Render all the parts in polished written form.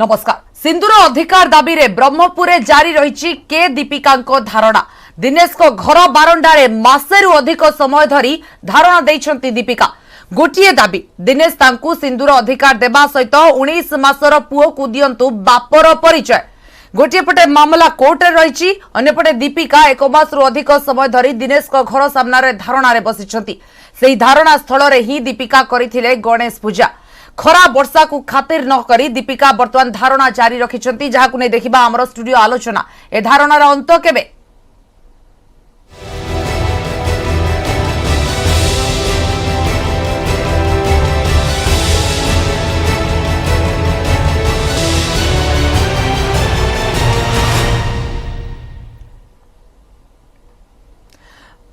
नमस्कार। सिंदूर अधिकार दाबी रे ब्रह्मपुर जारी रही के दीपिका धारणा। दिनेश को घर बारंडारे मासेरु अधिक समय धरी धारणा देइछंती दीपिका। गोटिए दाबी दिनेश तांकु सिंदूर अधिकार देबा सहित 19 मासर पुओ को दियंतु बापर परिचय। गोटे पटे मामला कोर्ट रे रही, अन्यपटे दीपिका 1 मासरु अधिक समय धरी दिनेश को घर सामने धारणा रे बसिछंती। सेही धारणा स्थल रे ही दीपिका करिथिले गणेश पूजा। खरा वर्षा को खातिर न करी दीपिका वर्तमान धारणा जारी रखिछंती, जहाकु नै देखिबा हमर स्टूडियो आलोचना। ए धारणार अंत केबे?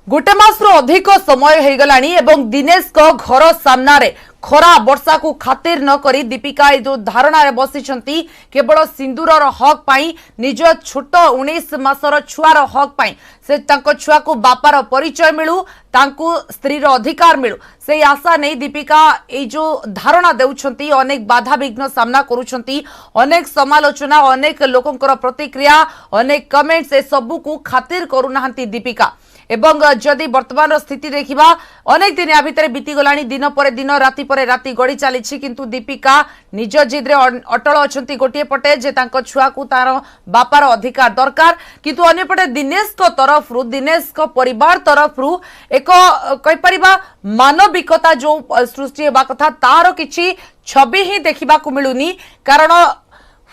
गोटे मासरो अधिक समय हो गलानी एवं दिनेश को घर सामने खरा वर्षा को खातिर न करी दीपिका जो धारणा रे बसिछंती केवल सिंदूरर हक पाई, निज छोट 19 मासर छुआर हक पाई, से तांको छुआ को बापार परिचय मिलू, तांको स्त्रीर अधिकार मिलू, से आशा नहीं दीपिका ए जो धारणा देउछंती। अनेक बाधा विघ्न सामना करूछंती, अनेक समालोचना, अनेक लोकंकर प्रतिक्रिया, अनेक कमेंट्स ए सबु को खातिर करूनाहंती दीपिका। एवं जदि वर्तमान स्थिति देखिबा अनेक दिन या भितर बीती गलानी, दिन पर दिन राति पर राति गड़ी चली, किंतु दीपिका निज जिद्रे अटल अछंती। गोटे पटे जे तांको छुआ को तार बापार अधिकार दरकार, किंतु अन्य पटे दिनेश को तरफ दिनेश को परिवार तरफ एक कहि परिबा मानविकता जो सृष्टि हेबा कथा तार किछि छवि ही देखिबा को मिलुनी। कारण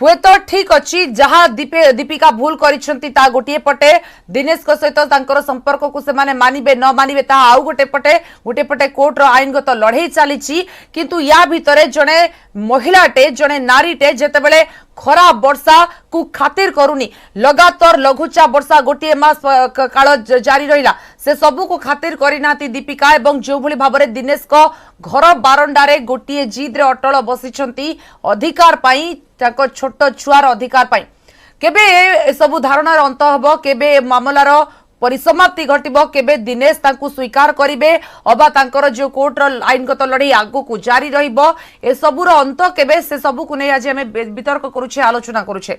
हुए तो ठीक अच्छी जहाँ दीपिका भूल करिछंती ता गोटे पटे दिनेश को सहित तांकर संपर्क को से माने मानिबे न मानिबे ता आउ गोटे पटे कोर्ट रो आईनगत लड़ाई चली, किंतु या भितरे जने महिलाटे जने नारीटे जेतेबेले खरा वर्षा को खातिर करूनी, लगातार लघुचाप वर्षा गोटे मास काल जारी रहिला, से सबू को खातिर करिनाती दीपिका। एवं जो भली भाबरे दिनेश को घर बारंडारे गोटे जिद रे अटल बसिछंती अधिकार पाई, ताको छोट छुआर अधिकार पाई। केबे सबू धारणार अंत हबो, केबे मामलार परिसमाप्ति घटिबो, केबे दिनेश तांकु स्वीकार करिवे अबा तांकर जो कोर्ट रो आईनगत लड़ाई आगु को जारी रहिबो, ए सबुर अंत केबे, से सबु को नै आज हमें वितर्क करूछे, आलोचना करूछे।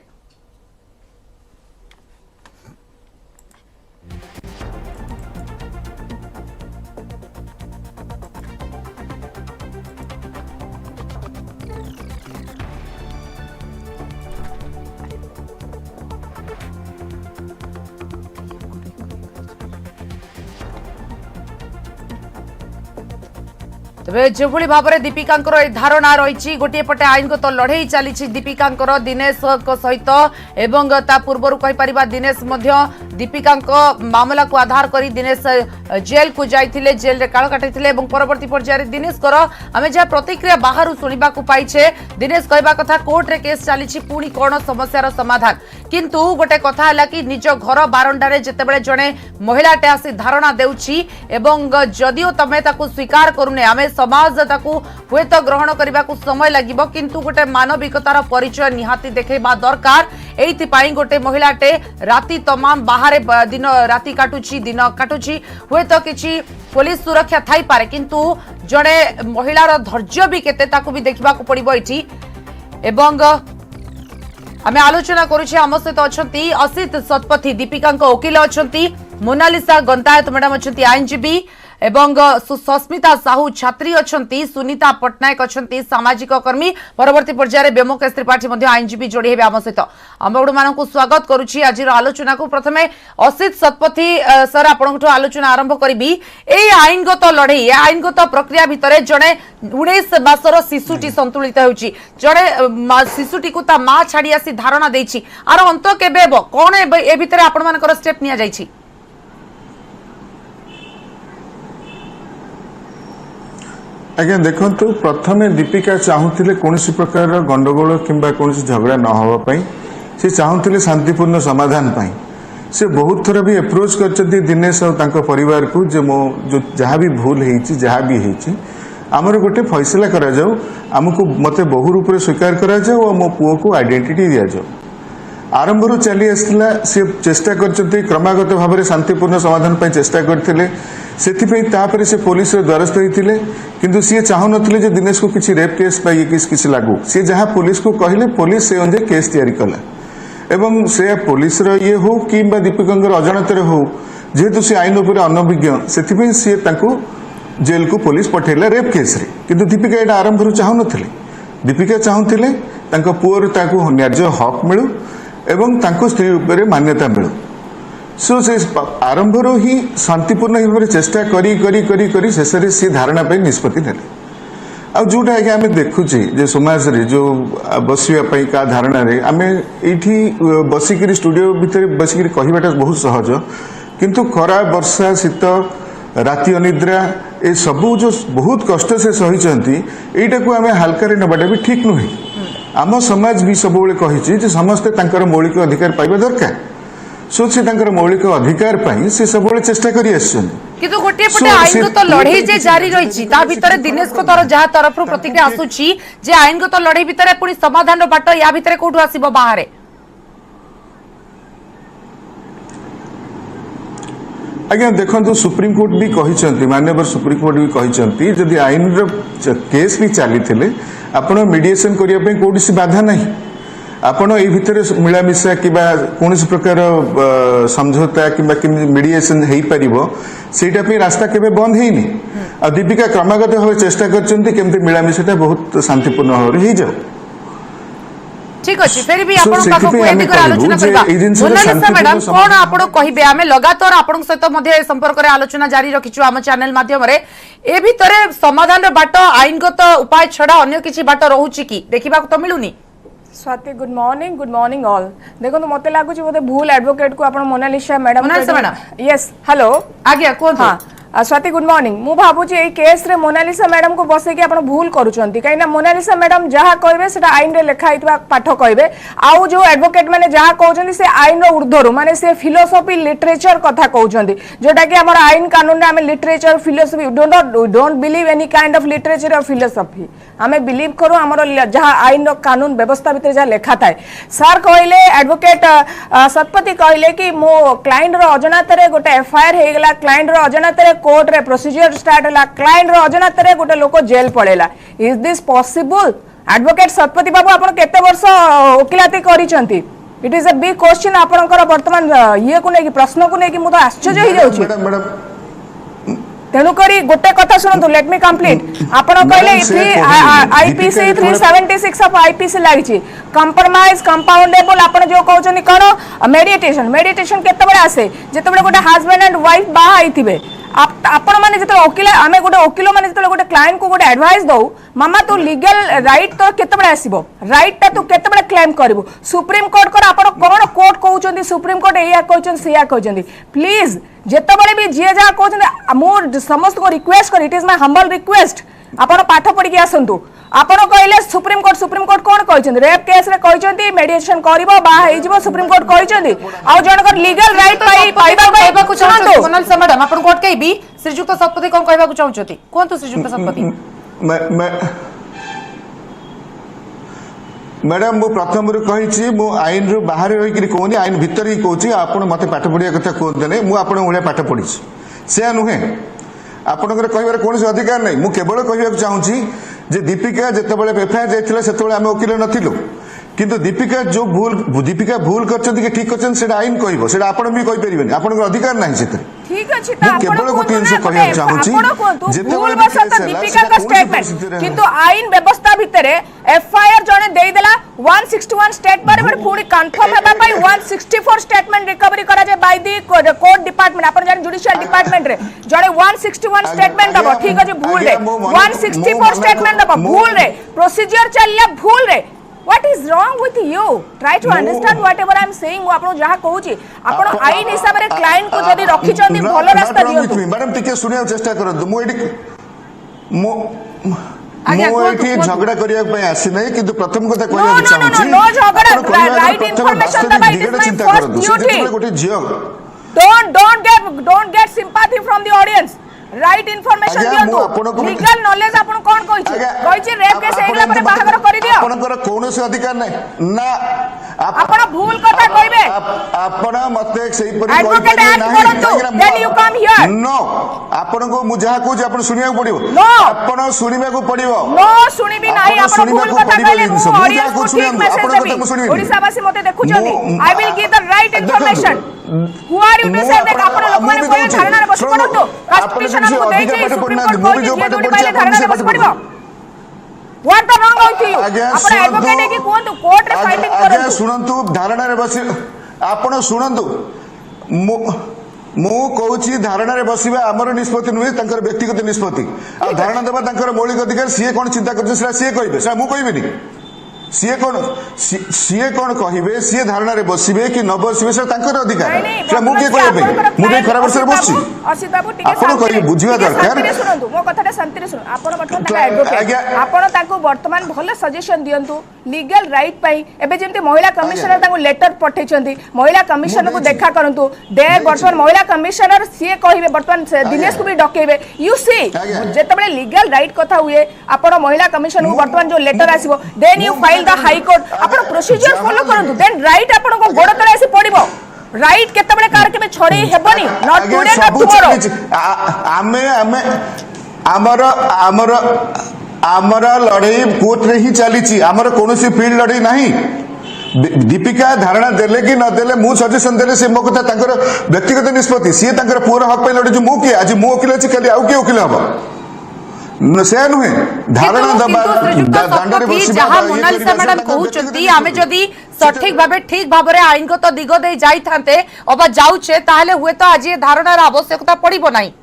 तेज जो भाव में दीपिका धारणा रही, गोटे पटे आईनगत लड़ाई चली दीपिका दिनेश सहित, एवं ता पूर्व कहीपर दिनेश दीपिका मामला को आधार कर दिनेश जेल को जाइए, जेल रे काल काटी, परवर्ती पर्यायर दिनेश आम जहाँ प्रतिक्रिया बाहर शुणा पाइछे, दिनेश कहवा कथा कोर्ट रे केस चली पुणी कौन समस्यार समाधान, किंतु गोटे कथा है कि निज घर बारंडारे जितेबेले जड़े महिलाटे आसी धारणा देउछि एवं जदिओ तमे ताकू स्वीकार करूने, आमे समाज ताकू हुए तो ग्रहण करने को समय लगिबो, किंतु गोटे मानविकतार परिचय निहाती देखैबा दरकार। एइथिपाई गोटे महिलाटे राति तमाम बाहर दिन राति काटुछि, दिन काटुछि, हुए तो किछि पुलिस सुरक्षा थाई पारे, किंतु जड़े महिलार धैर्य भी केते ताकू भी देखा पड़िबो एठी। एवं आमे आलोचना करुछे, आम सहित अछंती असित शतपथी दीपिका वकील अछंती, मोनालिसा गंतायत मैडम अछंती आईनजीबी, एवं सस्मिता साहू छात्री अछंती, सुनीता पट्टनायक अछंती सामाजिक कर्मी, परवर्ती पर्यायर व्योमकेश त्रिपाठी मध्य आईनजीबी जोड़ी हेबे आम सहित। आमगुड मानकु स्वागत करुछि आज आलोचना को। प्रथमे असित शतपथी सर आपनठु आलोचना आरंभ करिबी। ए आईनगत लड़ाई, आईनगत प्रक्रिया भितरे जणे 19 मासर शिशुटी संतुलित होउछि, जणे शिशुटी को ता मां छाड़ी आसी धारणा देछि, आर अंत केबे हेबो कोन ए भितरे आपण मानकर स्टेप निया जाइछि? आज्ञा देखु, प्रथमे दीपिका चाहूले कौन प्रकार गंडगोल किंबा कौन झगड़ा न होगापाई, से चाहूले शांतिपूर्ण समाधान पाई। से बहुत थर भी एप्रोच कर दिनेश और परिवार को जे मो जो जहाँ भी भूल होती जहाँ भी होती आमर गोटे फैसला करा जाओ, आमको मते बहु रूप से स्वीकार करा जाओ और मो पुओ को आइडेंटिटी दि जाओ। आरंभ चली आसला सी चेष्टा कर क्रमागत भाव में शांतिपूर्ण समाधान चेष्टा करते से से पुलिस द्वारस्थ होते किंतु सी चाहू नथिले जे दिनेश को किसी रेप केस ये किसी लागू सी जहाँ पुलिस को कहले पुलिस से अनुसार केस तैयारी कला एवं से पुलिस ये हो कि दीपिका अजाणत हो जेहेतु सी आईन उपर अनभिज्ञ से सी जेल को पुलिस पठेला रेप केस रे किंतु दीपिका यहाँ आरंभ चाहू नथिले दीपिका चाहूले पुअर न्याय हक मिलू एवं स्त्री रूप मान्यता मिलू सो से आरंभ ही शांतिपूर्ण भाव चेष्टा करी करी करी करी शेष में सी धारणा निष्पत्ति ने आ जोटा कि आम देखुचे जे समाज रे जो बसवाई का धारणा रे आम ये बसिक स्टूडियो भितर बसिक कहवाटा बहुत सहज किंतु खरा वर्षा शीत राति अनिद्रा ए सबू जो बहुत कष्ट से सही यहीटा को आम हालका नवाटा भी ठीक नुहे आम समाज भी सब कही समस्ते मौलिक अधिकार पाइबा दरकार सो से मौलिक अधिकार पाई से सब चेष्टा करी किंतु गोटे पटे आईनगत लड़ाई जे जारी रही भितर दिनेश को तर जहाँ तरफ प्रतिक्रिया आसुची जे आईनगत लड़ाई भितर पुणी समाधान बाट या भितर कोठु आसीबो बाहर आज्ञा देखो सुप्रीमकोर्ट भी कहते माननीय सुप्रीमकोर्ट भी कहते जदि आईन केस भी चली आपण मीडिएशन करने कौन सी बाधा नहीं आपण ये भितर मिलामिशा कि कौन प्रकार समझौता कि मीडिएशन हो पार रास्ता केवे बंद है आ दीपिका क्रमागत भाव चेष्टा करमती मिलामिशाटा बहुत शांतिपूर्ण भाव हो जाओ ठीक अच्छे फिर भी आलोचना मोनालिसा मैडम कौन आप कहे आम लगातार आपण सहित संपर्क में आलोचना जारी रखीचु आम चैनल माध्यम ए भितर समाधान बाट आईनगत उपाय छड़ा अन्य किसी बाट रोचे कि देखा तो मिलूनी स्वाति गुड मॉर्निंग ऑल देखो तो मते लागुची बोधे भूल एडवोकेट को आपण मोनालिसा मैडम यस हेलो आज्ञा कोन हां स्वाति गुड मॉर्निंग मु भाबुची ए केस रे मोनालिसा मैडम को बसे कि आपण भूल करूचंती काइना मोनालिसा मैडम जहा कहबे सेटा आईन रे लिखा हितबा पाठ कहबे आउ जो एडवोकेट माने जहा कहउचंती से आईन रो ऊर्ध्वरु माने से फिलोसॉफी लिटरेचर कथा कहउचंती जोटा कि हमर आईन कानून रे हम literature philosophy don't believe any kind of literature और फिलोसॉफी हमें बिलीव करू हमर जहा आईन रो कानून व्यवस्था भीतर जहा लिखा थाए सर कहले एडवोकेट सतपति कहले कि मो क्लाइंट रो अजनात रे गोटे एफआईआर हे गेला क्लाइंट रो अजनात रे कोर्ट रे प्रोसीजर स्टार्ट होला क्लाइंट रो अजनात रे गोटे लोक जेल पळेला is this possible advocate Satpathy बाबू आपण केते वर्ष वकिलाती करिसंती it is a big question आपनकर वर्तमान ये को नै कि प्रश्न को नै कि मु तो आश्चर्य हो जाउची मैडम तेणु करी गोटे कथा सुनतु लेट मी कंप्लीट आपण कहले आईपीसी 376 ऑफ आईपीसी लागिची कंप्रोमाइज कंपाउंडेबल आपण जो कहउछनी करो मेडिटेशन केते बडे आसे जेते बडे गोटे हस्बैंड एंड वाइफ बाहा आइथिबे आपण माने जेते वकील आमे गोटे वकील माने जेते गोटे क्लाइंट को गोटे एडवाइस दउ मामा तू लीगल राइट तो केते बडे आसीबो राइट ता तू केते बडे क्लेम करबो सुप्रीम कोर्ट को आपण कोन कोर्ट कहउछंती सुप्रीम कोर्ट एया कहउछन सिया कहउछंती प्लीज जेते बडे भी जे जा कहउछन मोर समस्त को रिक्वेस्ट कर it is my humble request आपण पाठ पढी के आसंतु आपण कहले सुप्रीम कोर्ट कोन कहउछन रेप केस रे कहउछंती मेडिएशन करबो बा हे जिवो सुप्रीम कोर्ट कहउछंती आ जनकर लीगल राइट पाइबा को चाहतो मोनालिसा मैडम आपण कोर्ट कहबी श्रीजुक्त सतपति कोन कहबा को चाहउछती कोन श्रीजुक्त सतपति मैडम मु प्रथम कही मु आईन रु बाहर रही कहूनी आईन भितर ही कहूँ आप मत पाठ पढ़िया कथा कहते मुझे भाया पाठ पढ़ी से नुहे आपंकर कह कौन अधिकार नहीं मु केवल कहवाक चाहूँगी जे दीपिका जितेबाला एफआईआर जाइए से आम वकिल नथिलु किंतु दीपिका जो भूल कर ठीक कर आईन कह आपण भी कहीपर आप अधिकार ना से ठीक अछि केवल गोटे जिंस कहया चाहूची जेतेबेले दीपिका का स्टेटमेंट किंतु आईन व्यवस्था भितरे एफआईआर जने देई देला 161 स्टेटमेंट पर पूरी कंफर्म हेबा पई 164 स्टेटमेंट रिकवरी करा जे बाय दी कोर्ट डिपार्टमेंट अपन जान जुडिशियल डिपार्टमेंट रे जने 161 स्टेटमेंट दबो ठीक अछि भूल रे 164 स्टेटमेंट दबो भूल रे प्रोसीजर चलिया भूल रे What is wrong with you? Try to understand whatever I am saying. वो आपनो जहाँ कहूची, आपनो आईन हिसाब रे क्लाइंट को जदी रखी चंदी भलो रास्ता दियो। मैडम टिके सुनिया चेष्टा करंतु मु एठी झगड़ा करिया पय आसी नै किंतु प्रथम कथा कहया चाहूची नो झगड़ा राइट इंफॉर्मेशन दबा it is my first duty गोटे जियो don't get sympathy from the audience. Right information दियंतु लीगल नॉलेज आपन कोन कहि छी रेप केस हेगला पर बाहागर करि दियो आपनकर कोनोसी अधिकार नै ना आपण भूल कथा कहबे आपण मते सेही परि एडवोकेट एक्ट करंतु then you come here no आपण को मु जहा को आपण सुनिया पड़िबो No. आपण सुनिबा को पड़िबो नो सुनिबी नाही आपण भूल कथा कहले मु ऑडियंस को ठीक मेसेज देबी ओडिसा वासी मते देखु जनी I will give the right information who are you to say देख आपण लोक माने कोई धारणा रे बस पड़तो कॉन्स्टिट्यूशन को देई सुप्रीम कोर्ट को जे जोडी पाइले धारणा रे बस पड़बो व्हाट द रॉन्ग होई थी आपण एडवोकेट की कोन कोर्ट रे फाइटिंग करू आगे सुनंतु धारणा रे बसी आपण सुनंतु मु कहूची धारणा रे बसिबा हमर निष्पत्ति नुहे तंकर व्यक्तिगत निष्पत्ति आ धारणा देबा तंकर मौलिक अधिकार सीए कोन चिंता करछ सेला सीए कहबे से मु कहबेनी सीए कौन कहिबे सीए धारणा रे बसिबे कि न बसिबे से तांकर अधिकार से मु के कहबे मु के खराब से बसछि असित बाबू टिके आपण कहि बुझिबा दरकार सुनंतु मो कथाटा शांति रे सुन आपण वर्तमान ताका एडवोकेट आपण ताको वर्तमान भले सजेशन दियंतु लीगल राइट पई एबे जेंति महिला कमिश्नर ताको लेटर पठेचंती महिला कमिश्नर को देखा करंतु देर वर्तमान महिला कमिश्नर सीए कहिबे वर्तमान दिनेश को भी डकेबे यू सी जेतबे लीगल राइट कथा हुए आपण महिला कमिश्नर को वर्तमान जो लेटर आसीबो then you file the High Court आपण प्रोसीजर फॉलो करंतु देन राइट आपण को गोड़ तळे आसी पड़िबो राइट केतबे कार केबे छड़े हेबनी नॉट टुडे नॉट टुमारो आमर लड़ाई कोर्ट रे ही चली आमर कौन फील्ड लड़ाई नहीं दीपिका धारणा देले कि न देले मु सजेशन देले से मो कथा तांकर व्यक्तिगत निष्पत्ति सी तांकर पुअर हक पे लड़ी मु के आज मु वकील अछि खाली आउ के वकील हबो से नुहे धारणा दबा दंडरे बसिबा जहां मोनालिसा मैडम कहउचंती आमे जदी सठिक भाबे ठीक भाबरे आईनगत दिग दे जाई थांते अबा जाउछे ताहले हुए तो आज ये धारणार आवश्यकता पड़िबो नाही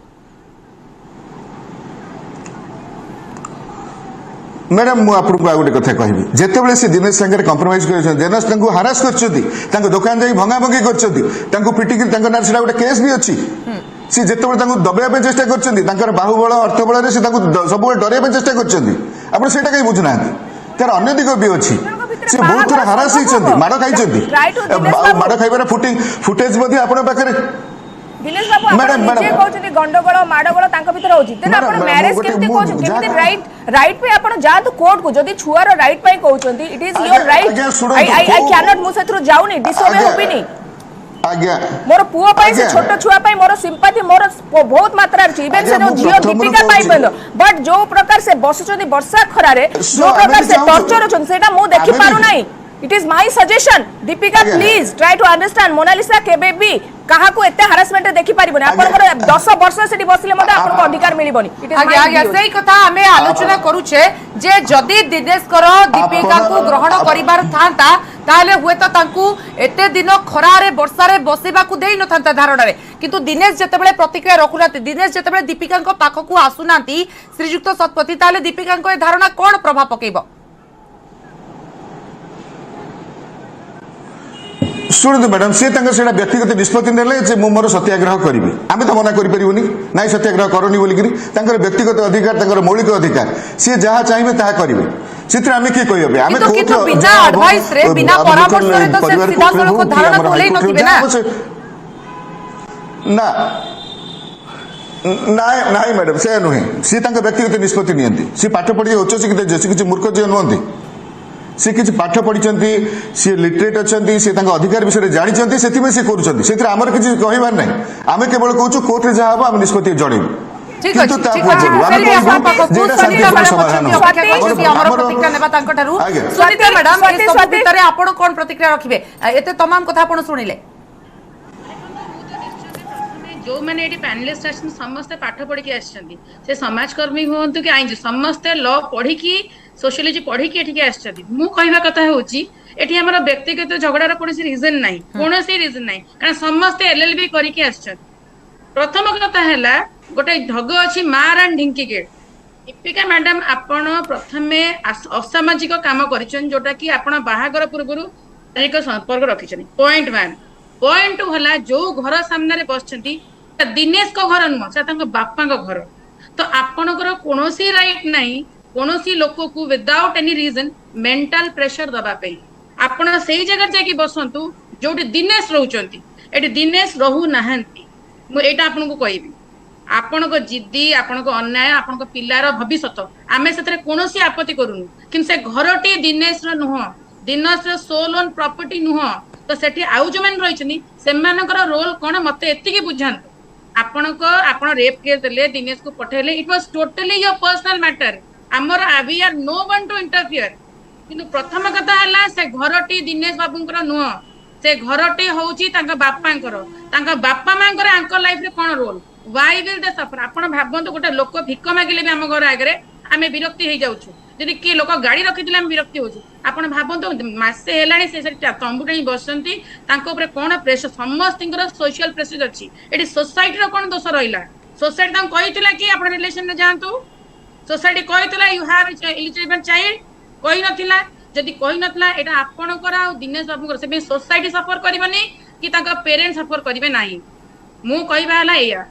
मैडम मु आपको आ गोटे कथा कहबी जेतेबेले से दिनेश संगे कंप्रोमाइज कर दिनेश तांको हरास करछथि तांको दुकान जाई भंगा भंगी करछथि तांको पिटी कि तांको नार सेटा गोटे केस भी अछि सी जेतेबेले तांको दबेया पे चेष्टा करछथि तांकर बाहुबल अर्थबल रे से तांको सब डरिया पे चेष्टा करछथि आपण सेटा कहि बुझना तार अन्य दिग भी अछि से बहुत थोड़ा हरास हिचंती माडो खाइचंती माडो खाइबार फुटेज मध्ये आपण पाखरे दिनेश बाबू आपण जे कहउछथि गंडगोळ माडगोळ तांको भीतर होछि देन आपण मैरिज केमति कहउछ केमति राइट पे आपण जात कोर्ट को जदी छुआर राइट पे कहउछथि it is your right I can not मु सेथरु जाउनी डिसोबे होबिनी आज्ञा मोर पुओ पाई से छोट छुआ पाई मोर सिंपैथी मोर बहुत मात्रा रे इवन से जो जियो दीपिका पाई बंद बट जो प्रकार से बसुछथि वर्षा खरा रे जो प्रकार से टॉर्चर होछन सेटा मु देखि पारु नाही it is my suggestion Deepika please try to understand Monalisa केबे भी काहा को एते हरासमेंट देखि पारिबोनी आपन 10 वर्ष सेठी बसले मते आपन को अधिकार मिलिबोनी इट इज आगे आगे सही कथा हमें आलोचना करूछे जे जदी दिनेश कर दीपिका को ग्रहण करिबार थांता ताले हुए तो तांकू एते दिन खरा रे वर्षा रे बसेबा को देई न थांता धारणा रे किंतु दिनेश जतेबेले प्रतिक्रिया रखुनाती दिनेश जतेबेले दीपिका को पाख को आसुनाती श्रीजुक्त सतपति ताले दीपिका को ए धारणा कोन प्रभाव पकेबो शुणु मैडम सी से व्यक्तिगत निष्पत्ति नेले जे मु मोर सत्याग्रह करी आम तो मना कर ना सत्याग्रह करनी बोलिक व्यक्तिगत अधिकार तंकर मौलिक अधिकार सी जहाँ चाहिए ताहा करेंगे से आम किए कहबे आम बिना एडवाइस रे बिना परामर्श रे तो से सीधा सड़क धारणा कोले नथिबे ना ना ना मैडम से नुहे सी व्यक्तिगत निष्पत्ति नियंती सी पाठ पढ़ी उच्च शिक्षित सी किसी मूर्ख झील नुहति सी किसी पाठ पढ़ी सी लिटरेट अच्छा सी अधिकार विषय जानते से आमर किसी कहबार ना आम केवल कहूँ कोर्ट में जहाँ हम आम निष्पत्ति जनइबू प्रतिक्रिया रखिए एते तमाम कथा आपण सुनिले जो मैंने ये पैनलिस्ट आछन समस्ते पाठ पढ़ी आछन से समाजकर्मी हुंतु कि आइन समस्ते लॉ पढ़ी की सोशियोलॉजी पढ़ी की एठी आछन मु कहबा कथा होची एठी हमर व्यक्तिगत झगड़ार कोनोसी रीजन नाही कोनोसी रीजन नाही कारण समस्ते एलएलबी करी के आछन प्रथम कथा हैला गोटे ढग अछि मार एंड ढिंकी गेट दीपिका मैडम आपण प्रथमे असामाजिक काम करिछन जोटा कि आपण बाहागर पूर्वरु शारीरिक संपर्क रखिछन पॉइंट 1 पॉइंट 2 हला जो घर सामने रे बसछंती दिनेश को घर नुह से बापा घर तो आपणकर कौन राइट नहीं कौन लोक को without any reason mental pressure दवाई आपण से जगह जाकि बसंतु जो दिनेश रोचंती एटी दिनेश रहू नाहंती एटा आपन को कहबी आपण को जिद्दी आपण को अन्याय आपण को पिलार भविष्यत आमे सेतरे कोनोसी आपत्ति करूनु किन से घरटी दिनेश रो नुह दिनस सोल ओन प्रॉपर्टी नुह तो सेठी आउ जो मैंने रही सेमानकर रोल कौन मत एति बुझातु आपण रेप केस देले दिनेश को पठेले it was totally your personal matter आमर we are no one to interfere किंतु प्रथम कथा है से घरटी दिनेश बाबूंकर नुह से घरटी होची बापा मांकर आंकर लाइफ रे कौन रोल व्हाई विल दे सफर आपण भाबंतु गोटे लोक भिक मागिले भी आम घर आगे आम विरक्ति हो जाऊँ जदि किए लोक गाड़ी रखी आम विरक्ति होछु आपण भाबंतु मासे हेलाणी से तंबू टाणी बसंती कौन प्रेसर समस्त सोशल प्रेसर अच्छी ये सोसाइटी रो कौन दोष रहा सोसाइटी कही कि आप रिलेशन में जातु सोसाइटी कही यू हैव इलिजिबल चाइल्ड कही नथिला जदि कही नथिला एटा आपणकर आ दिनेश बाबूकर से सोसाइटी सफर करबनी कि ताका पेरेंट्स सफर करिवे नाही मु कहबा हला एया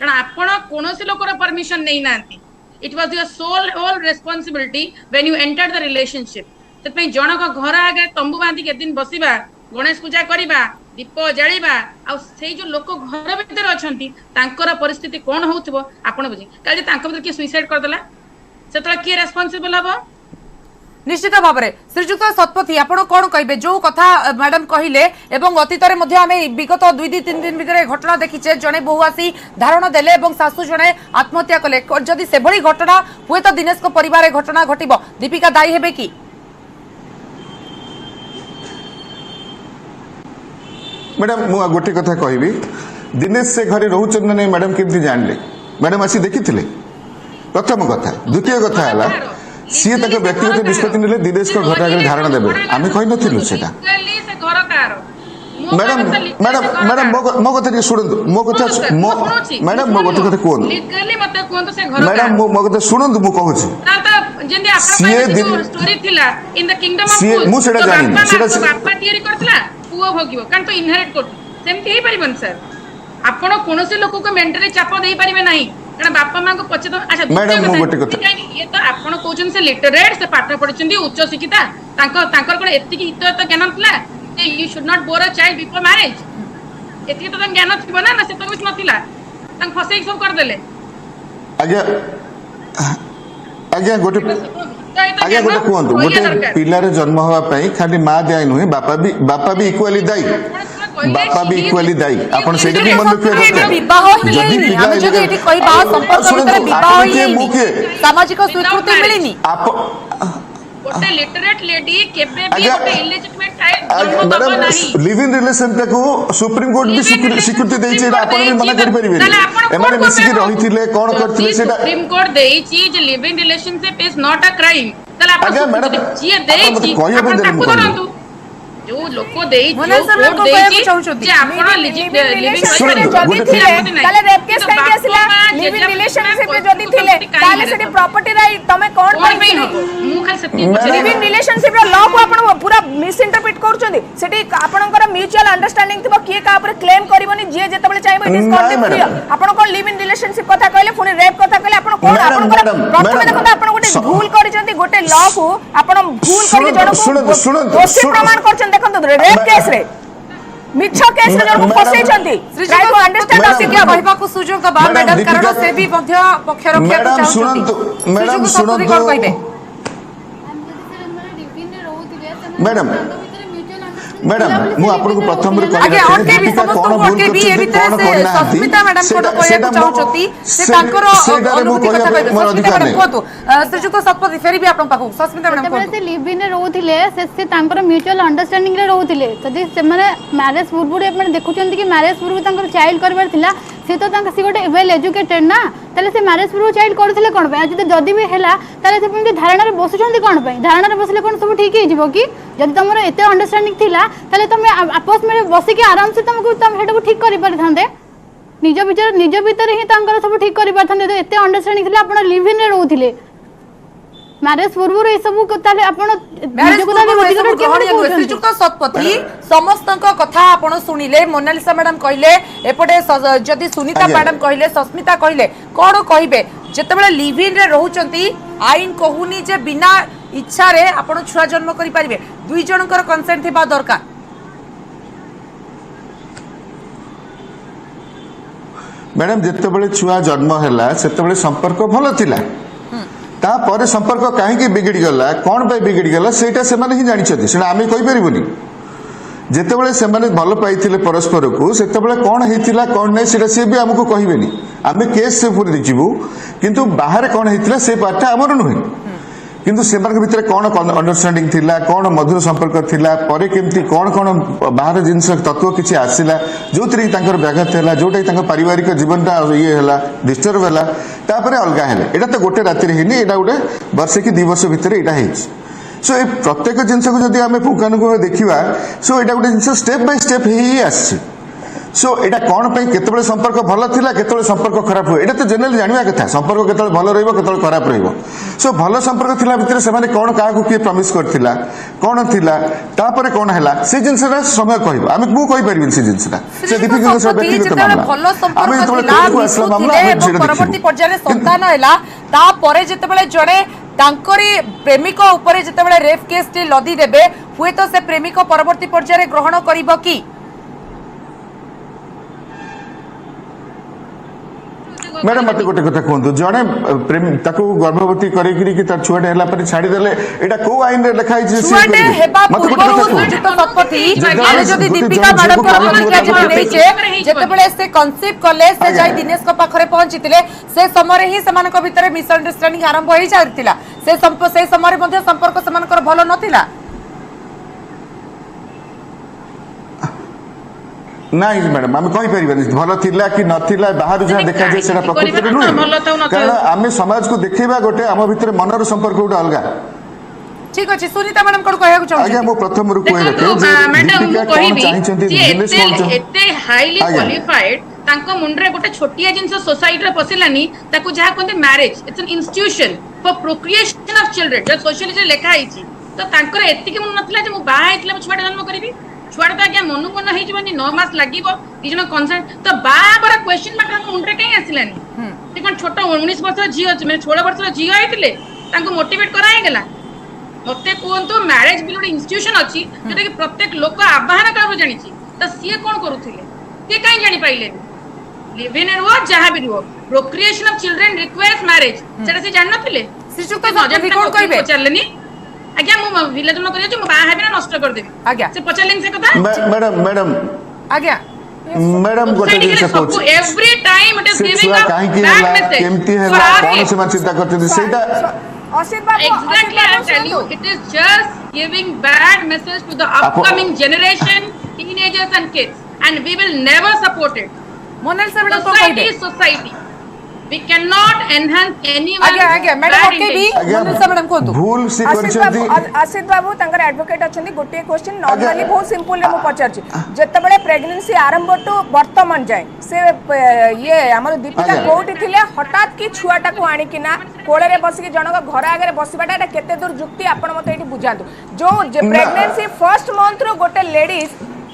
कारण आपण कोनोसी लोकर परमिशन नै नांती it was your sole whole responsibility when you enter the relationship तत जनक घर आगे तंबू बांधी के दिन बसिबा गणेश पूजा करिबा दीप जालिबा आ से जो लोक घर भीतर अछंती तांकर परिस्थिति कोन होउथबो आपण बुझी काली तांकर भीतर के सुसाइड कर देला सेतला के रेस्पोंसिबल हबो निश्चित भाव में श्रीजुक्त शतपथी आपण कौन कहे जो कथा मैडम कहले अतीत में आम विगत 2-3 दिन भितर घटना देखीचे जड़े बहु आसी धारण देले शाशु जड़े आत्महत्या कले जदि से भली घटना हुए तो दिनेश को परिवार घटना घटिबो दीपिका दायी हेबे कि मैडम मु गोटे कथा कहबी दिनेश से घरे रोचन ना नहीं मैडम केमती जानले मैडम आसी देखी प्रथम कथा द्वितीय कथा है सी व्यक्तिगत निष्पत्ति ने दिनेश को घर आगे धारणा देवे आम कही नुँ से मैडम मैडम मैडम मो कथा शुणु मो कथा मैडम मो गोटे कथा कहूँ मैडम मो कथा शुणु मु कहूँ मुझे जानी पुओ भोगिबो कान तो इनहेरिट कर सेमती हे परिबन सर आपण कोनोसे लोक को मेंटली चाप देई परिबे नाही कारण बापा मां को पछे तो अच्छा मैडम मो गोटे कथा ये तो आपण कोचन से लिटरेट से पाठ पढिचंदी उच्च शिक्षिता तांकर कोन एत्ति की हित तो ज्ञान थला जे you should not bore a child before marriage एत्ति तो ज्ञान थिबो ना से तो कुछ नथिला तां फसेई सब कर देले आज्ञा आज्ञा गोटे आज्ञा गोटे कहतु गोटे पिलार जन्म हवा पई खाली मां दायी नुहे बापा भी इक्वाली दायी बापा भी इक्वाली दायी आपण सेटा भी मन रखिया विवाह ही नहीं हम जो एठी कोई बात संपर्क भीतर विवाह ही नहीं सामाजिक स्वीकृति मिलिनी आप गोटे लिटरेट लेडी केबे भी गोटे इलिजिटिमेट चाइल्ड जन्म दबो नाही लिव इन रिलेशन को सुप्रीम कोर्ट भी स्वीकृति देछि एटा आपण भी मना करि परिबे एमाने मिसिकी रहिथिले कोन करथिले सेटा सुप्रीम कोर्ट देछि जे live in relationship is not a crime तले आपण जे देछि आपण करंतु जो लोको देइ जो कोर्ट देछि जे आपण लिविंग जदी थिले ताले रेप केस काई आसिला लिव इन रिलेशनशिप जदी थिले ताले सेठी प्रॉपर्टी राइट तमे कोन पई मु खाली सेति लिव इन रिलेशनशिप रो लॉ को आपण पूरा मिस इंटरप्रेट करछथि सेठी आपनकर म्यूचुअल अंडरस्टैंडिंग थिबो किए का ऊपर क्लेम करबोनी जे जेतबेले चाइबो इट इज कॉन्टेम्पट आपण कोन लिव इन रिलेशनशिप कथा कहले पुनी रेप कथा कहले आपण कोन आपनकर प्रथमे देखो आपण गोटे भूल करिसथि गोटे लॉ को आपण भूल करि जणो दोषी प्रमाण करछन देखंतु रेप केस रे मिछ केस रे जणो फसै छथि ट्राई टू अंडरस्टैंड अस क्या कहबा को सुजोग दबा मैडम कारण से भी मध्य पक्ष रक्षा चाहछथि मैडम सुनंतु कहबे मैडम मैडम मु आपन को प्रथम रे आगे और के भी समस्त को के भी ए भीतर से सस्मिता मैडम को कहया चाहछथि से तांकर अनुभूति कथा कहबे सस्मिता मैडम कोतु श्रीजुक्त शतपथी फेरी भी आपन पाखु सस्मिता मैडम कोतु से लिव इन रहउथिले से तांकर म्यूचुअल अंडरस्टैंडिंग रे रहउथिले तदी से माने मैरिज पूर्व रे अपन देखुचंती कि मैरिज पूर्व तांकर चाइल्ड करबार थिला से तो तांका सी गोटे वेल एजुकेटेड ना ताले से मैरिज पूर्व चाइल्ड करथिले कोन पे आज जदी भी हेला ताले से पुनी धारणा रे बसुचंती कोन पे धारणा रे बसले कोन सब ठीक हे जिवो कि जदी तमरो एते अंडरस्टैंडिंग थिला ताले तमे आपस में बसी के आराम से तुमको तम हेडो ठीक करि परथांदे निज भीतर ही तांकर सब ठीक करि परथांदे तो एते अंडरस्टैंडिंग थिला आपण लिव इन रे रहउथिले मैरिज पूर्व रे सब ताले आपण मैरिज पूर्व श्रीजुक्त शतपथी समस्त कथा आपण सुनिले मोनालिसा मैडम कहले एपटे जदि सुनीता मैडम कहले सस्मिता कहले कोन कहबे जेतेबेले लिव इन रे रहउचंती आईन कहूनी जे बिना इच्छा रे आपण छुआ जन्म करि परिबे दुई जनकर कंसेंट थिबा दरकार मैडम जितेबले छुआ जन्म हैला सेतेबले संपर्क भलो थिला तापर संपर्क कहीं बिगिड़ी गला कौन पे बिगिड़ी गला सेटा से माने ही जानी छथि आम कहि परिबुनी जेतेबेले से माने भल पाइथिले परस्पर को सेतेबेले कौन हेतिला कौन नै सेटा से भी हमको कहिबेनी आमे केस से पूरी जिवु किंतु बाहर कौन हेतिला से पार्टा हमर नुहे किंतु से भितर कौन अंडरस्टैंडिंग थिला कौन मधुर संपर्क थिला परे केमती कौन कौन बाहर जिनस तत्व किछि आसिला जोतरी तांकर व्याघात हैला जोटा तांकर पारिवारिक जीवनटा ये हैला डिस्टर्ब हैला तापरे अलगा हैला एटा तो गोटे राति रे हिनी एटा गोटे वर्ष कि 2 वर्ष भितर एटा हेछि सो ए प्रत्येक जिनस को जदि आमे पुंखानुपुंख देखिबा सो एटा गोटे जिनस स्टेप बाय स्टेप ही आछि सो एटा कौन पे केतबेले संपर्क भल थिला केतबेले संपर्क खराब हुए एटा तो जनरली जानिबा कथा संपर्क केतबेले भल रहइबो केतबेले खराब रहइबो सो भल संपर्क थिला भितर से माने कौन काहा को के प्रॉमिस करथिला कौन थिला तापरे कौन हैला से जिनसरा समय कहइबो आमे को कहि परिबिन से जिनसरा से दीपिका से व्यक्तिगत मामला भल संपर्क आमे थिला जेतबेले को असला मामला आमे जेटा परवर्ती पर्याय संतान हैला तापरे जेतबेले जणे तांकरी प्रेमिक ऊपर जेतबेले रेप केस टी लदी देबे हुए तो से प्रेमिक परवर्ती पर्याय ग्रहण करिबो की मैडम मत गोटे कथा कहतु जड़े ताको गर्भवती करी छुआटे है छाड़ी देले एटा को आईन रे लिखा है छुआटे हेबा पूर्व सूचित संपत्ति आले जदी दीपिका मैडम को प्रतिक्रिया जति नेइचे जेतेबेले से कन्सेप्ट कले से जाई दिनेश को पाखरे पहुंचीतिले से समय ही समान को भीतर मिसअंडरस्टैंडिंग आरंभ होई जातिला से समय मध्ये संपर्क समान भलो नथिला नहीं मैडम आम कही भल थिला कि नथिला बाहर जहाँ देखा जाए सेटा प्रकृति रे नुहे कारण आम समाज को देखैबा गोटे आम भितर मनर संपर्क गोटे अलगा ठीक अछि सुनीता मैडम कोन कहया चाहू आज्ञा मो प्रथम रु कहि रखे जे दीपिका कोन चाहिचंती दिनेश कोन एते हाईली क्वालिफाइड तांको मुंडरे गोटे छोटिया जिंस सोसाइटी रे पसिलानी ताकू जहा कोनते marriage it's an institution for procreation of children J socialist लेखा आइची तो तांकर एति कि मन नथिला जे मु बाहा आइतले छुआटा जन्म करबी छुआटा तो आज्ञा मनु मन हो जीवन 9 मास लागिबो दिजन कंसर्न तो बाबर क्वेश्चन मार्क मुंडरे कहीं आसिलानी से कोन छोटो 19 वर्ष झियो अछि माने 16 वर्ष झियो आइतले तांको मोटिवेट कराय गेला मते कोंतो मैरिज बिल गोटे इंस्टीट्यूशन अछि जेटा कि प्रत्येक लोक आह्वान करबो जानिछि त सिए कोन करूथिले से काई जानि पाइले लिव इन एंड वर्क जहां भी हो procreation of children requires marriage सेटा से जान नथिले शिशु को नजर रिकॉर्ड करबे चललेनी आज्ञा मु विलेज न करियो मु बाहा हेबे नष्ट कर देबी आज्ञा से पचलेन से कथा मैडम आज्ञा मैडम गोटे दिन से पूछ every time it is giving a bad message केमती है कौन से मन चिंता करते सेटा असित बाबू exactly I tell you it is just giving bad message to the upcoming generation teenagers and kids and we will never support it Monal से madam society is society we cannot enhance anyone आगे madam okay भी मोनल से madam को भूल से करछथि आसित बाबू तंकर advocate अछंती गोटे question normally बहुत simple रे मु पचारछि जेतेबेले प्रेगनेंसी आरंभ टू वर्तमान जाय से ये हमर दीपिका कोठी थिले हठात की छुआटा को आनी किना कोळे रे बसी के जनक घर आगे बसीबाटा एटा केते दूर जुक्ति आपण मते एठी बुझांतु जो प्रेगनेंसी फर्स्ट मंथ रो गोटे लेडीज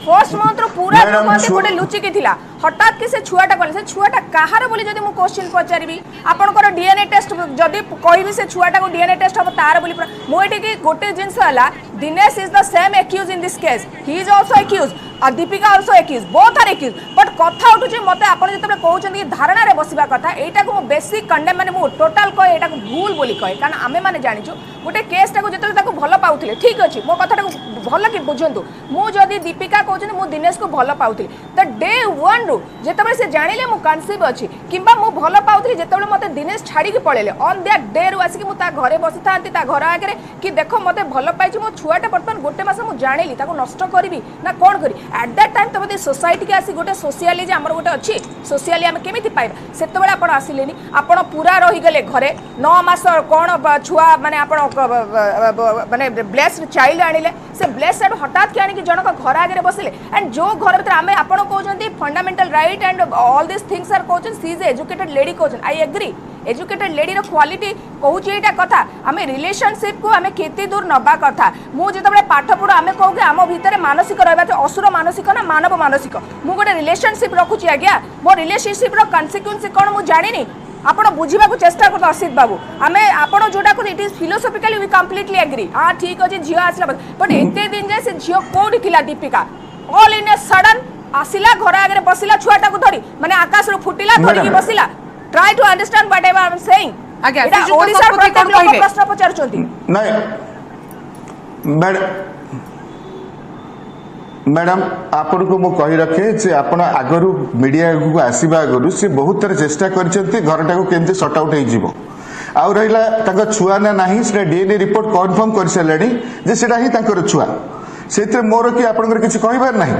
फर्स्ट मंथ रो पूरा मंथ गोटे लुचि के थिला हठात कि से छुआटा कले से छुआटा काहार बोली जदी मु क्वेश्चन पचारिबी आपनकर डीएनए टेस्ट जदी कहबी से छुआटा को डीएनए टेस्ट हो तार बोली मु एठी कि गोटे जिंस हला Dinesh is the same accuse in this case he is also accuse और Deepika also accuse both are accuse but कथा उठु जे मते आपण जतबे कहउछन कि धारणा रे बसिबा कथा एटा को मु बेसी कंडेम माने मु टोटल कहे एटा को भूल बोली कहे कारण आमे माने जानिछु गोटे केस टा को जतबे ताको भलो पाउथिले ठीक अछि मो कथा टा को भलो कि बुझंतु मु जदी दीपिका कहउछन मु दिनेश को भलो पाउथिले द डे 1 रु जेतबे से जानिले मु कन्सीव अछि किबा मु भलो पाउथिले जेतबे मते दिनेश छाडी के पळेले ऑन दैट डे रु आसी कि मु ता घरे बसिथांती ता घर आगे कि देखो मते भलो पाइछि मो छुआटा वर्तमान गोटे मास मु जानिली ताको नष्ट करबी ना कोन करी एट दैट टाइम तबे सोसाइटी के आसी गोटे सोशली जे हमर गोटे अछि सोशली हम केमिति पाइबा सेतबेले आपण आसिलेनी आपण पूरा रहि गेले घरे 9 मास कोन छुआ माने आपण माने ब्लेस्ड चाइल्ड आनिले से ब्लेस्ड हठात के आनी कि जनक घर आगे बसिले एंड जो घर भीतर आमे आपण कहउछंती fundamental right and all this things are कहउछन सी इज एजुकेटेड लेडी कहउछन आई एग्री एजुकेटेड लेडी रो क्वालिटी कहउछि एटा कथा आमे रिलेशनशिप को आमे केते दूर नबा कथा मु जेतबे पाठ पढो आमे कहू कि आम भीतर मानसिक रहबा असुर मानसिक ना मानव मानसिक मु गोटे रिलेशनशिप रखुछि आज्ञा मो रिलेशनशिप रो कन्सिक्वेंस कोन मु जानिनी आपण बुझिबा को चेष्टा करतो असित बाबू आमे आपण जोटा को it is philosophically we completely agree हां ठीक अछि झियो आसला बट एते दिन जे से झियो कोडी थिला Deepika all in a sudden आसिला घर आगे बसिला छुआटा को धरी माने आकाश रो फुटिला धरी की बसिला try to understand what I am saying आज्ञा, एटा श्रीजुक्त ओडिसा शतपथी प्रत्येक कोन लोक कहिबे? प्रश्न पचारुचंती ନାଇଁ मैडम आपको मु कही रखे जे आपण आगरू मीडिया को आसीबा आगरू से बहुत थर चेष्टा करछंती घरटा को केमती सॉर्ट आउट हे जीवो आउ रहिला ताका छुआ ना नाही से डीएनए रिपोर्ट कंफर्म कर सलेनी जे सेटा ही ताकर छुआ सेते मोर कि आपनकर किछ कहिबार नाही।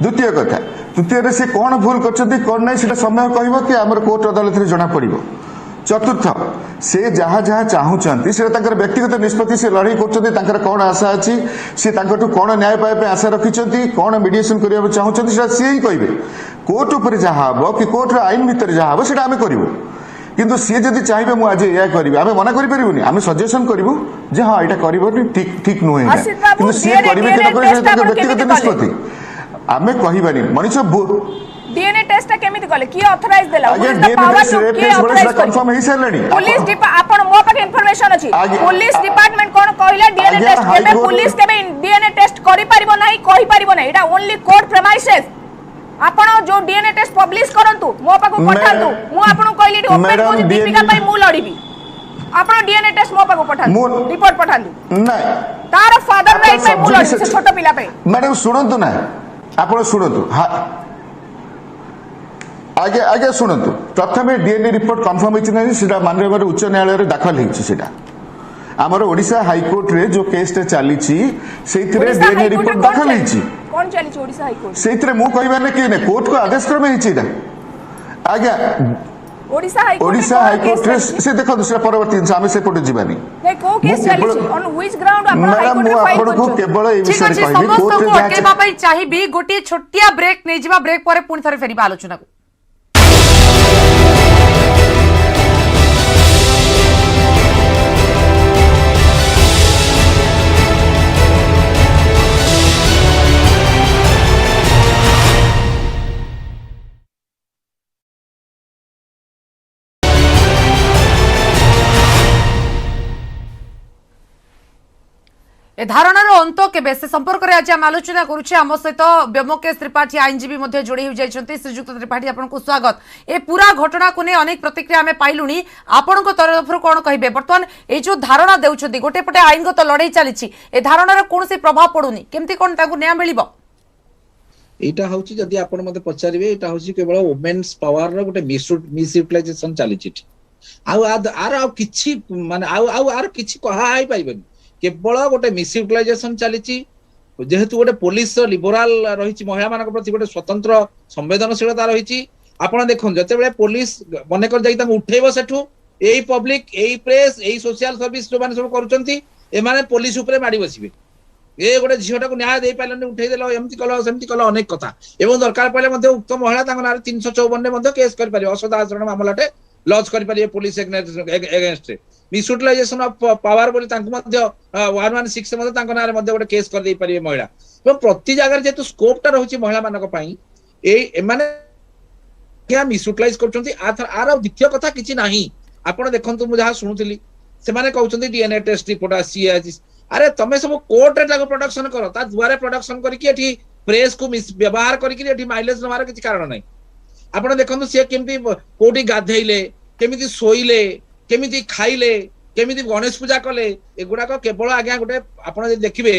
द्वितीय कथा तृतीय रे से कोन भूल करछंती कोन नाही सेटा समय कहबो कि हमर कोर्ट अदालत रे जणा पड़िबो। चतुर्थ से जहाँ जहाँ चाहूँगी से व्यक्तिगत निष्पत्ति से लड़ाई कर कौन आशा अच्छी सी कौन न्याय पाइबा आशा रखिंट कौन मिडिएशन करने चाहूँगी सी ही कहे कोर्ट उपर जहाँ हम कि कोर्टर आईन भितर जहाँ हम आम करूँ किंतु सी जब चाहिए मुझे या करी आम मना करें आम सजेसन करूँ जे हाँ यहाँ कर ठीक नुहे कि सी करेंगे व्यक्तिगत निष्पत्ति आम कहबानी मनीष डीएनए टेस्ट केमिति कले की ऑथराइज देला आगे डीएनए टेस्ट रेप केस बड़ा कंफर्म हे सलेनी पुलिस आपण मो पाके इंफॉर्मेशन अछि पुलिस डिपार्टमेंट कोन कहले डीएनए टेस्ट केबे पुलिस केबे डीएनए टेस्ट करि परिबो नाही कहि परिबो नाही एटा ओनली कोर्ट प्रेमाइसेस आपण जो डीएनए टेस्ट पब्लिश करंतु मो पाको पठांतु मु आपण कहली ओपन को दीपिका पई मु लड़ीबी आपण डीएनए टेस्ट मो पाको पठांतु रिपोर्ट पठांतु नहीं तार फादर राइट पई मु लड़ी से छोटो पिला पई मैडम सुनंतु ना आपण सुनंतु हां आगे आगे शुणु प्रथम डीएनए रिपोर्ट कंफर्म होता माननीय उच्च न्यायालय दाखल होता आमर ओडिशा हाईकोर्ट रे जो केस चली डीएनए रिपोर्ट दाखल कौन चली ओडिशा हाईकोर्ट से मु कहबार कि कोर्ट को आदेश क्रम आज्ञा ओडिशा हाईकोर्ट रे से देखो दूसरा परवर्ती दिन आमे से पटे जीवानी नहीं को केस चली ऑन व्हिच ग्राउंड आपण हाईकोर्ट रे फाइल करछो केवल ए विषय रे कहबी कोर्ट रे अटकेबा पई चाहिबी गोटी छोटिया ब्रेक नै जिबा ब्रेक परे पुनी थरे फेरिबा आलोचना को। ए धारणार अंत केबे से संपर्क रे आज हम आलोचना करूछे आम सहित व्योमकेश त्रिपाठी आईनजीवी मध्ये जोड़ी हो जाइछन्ती। श्रीजुक्त त्रिपाठी आपनको स्वागत। ए पूरा घटना को ने अनेक प्रतिक्रिया हमें पाइलुनी आपनको तरफ कोन कहिबे वर्तमान ए जो धारणा देउछन्ती गोटे पटे आईनगत लड़ाई चलीछि ए धारणार कोनसे प्रभाव पडुनी केमती कोन ताकू न्याय मिलिबो एटा होची जदी आपण मते पचारिबे एटा होची केवल वुमेन्स पावर रो गोटे मिस यूटिलाइजेशन चलीछि आर किछि माने आर किछि कहा आइ पाइबनी केवल गोटे मिस यूटिलाइजेशन चली जेहेतु गोटे पुलिस लिबराल रही महिला मान प्रति गोटे स्वतंत्र संवेदनशीलता रही आपड़ देख जो पुलिस मनकर जाकि उठेब सेठू यही पब्लिक यही प्रेस यही सोशल सर्विस जो मैंने सब कर पुलिस उपरे माड़ी बसबे ये गोटे झीटा को न्याय दे पारे उठेदेल एमती कल सेमती कल अनेक कथा एवं दरकार पड़े उक्त महिला ना 354 केस कर असदाचरण मामलाटे लॉन्च कर police against misutilization of power बोली 116 ना गोटे केस कर दे पारे महिला प्रति जगह जेतु स्कोपटा रही महिला मानक पई क्या मिस यूटिलाइज कर आर द्वितीय कथा किछि नाही आपण देखंतु मु जहा सुनुतली से माने कहउछन्ती डीएनए टेस्ट रिपोर्ट आसी अरे तमे सब कोर्ट रे जाको प्रोडक्शन करो ता द्वारे प्रोडक्शन करके एठी प्रेस को व्यवहार करके एठी माइलेज नमार किछि कारण नै आपण देखंतु से केमती कोठी गाधैले केमिति सोइले केमिति खाइले केमिति गणेश पूजा कले एगुडा को केवल आज्ञा गोटे आपण जे देखिबे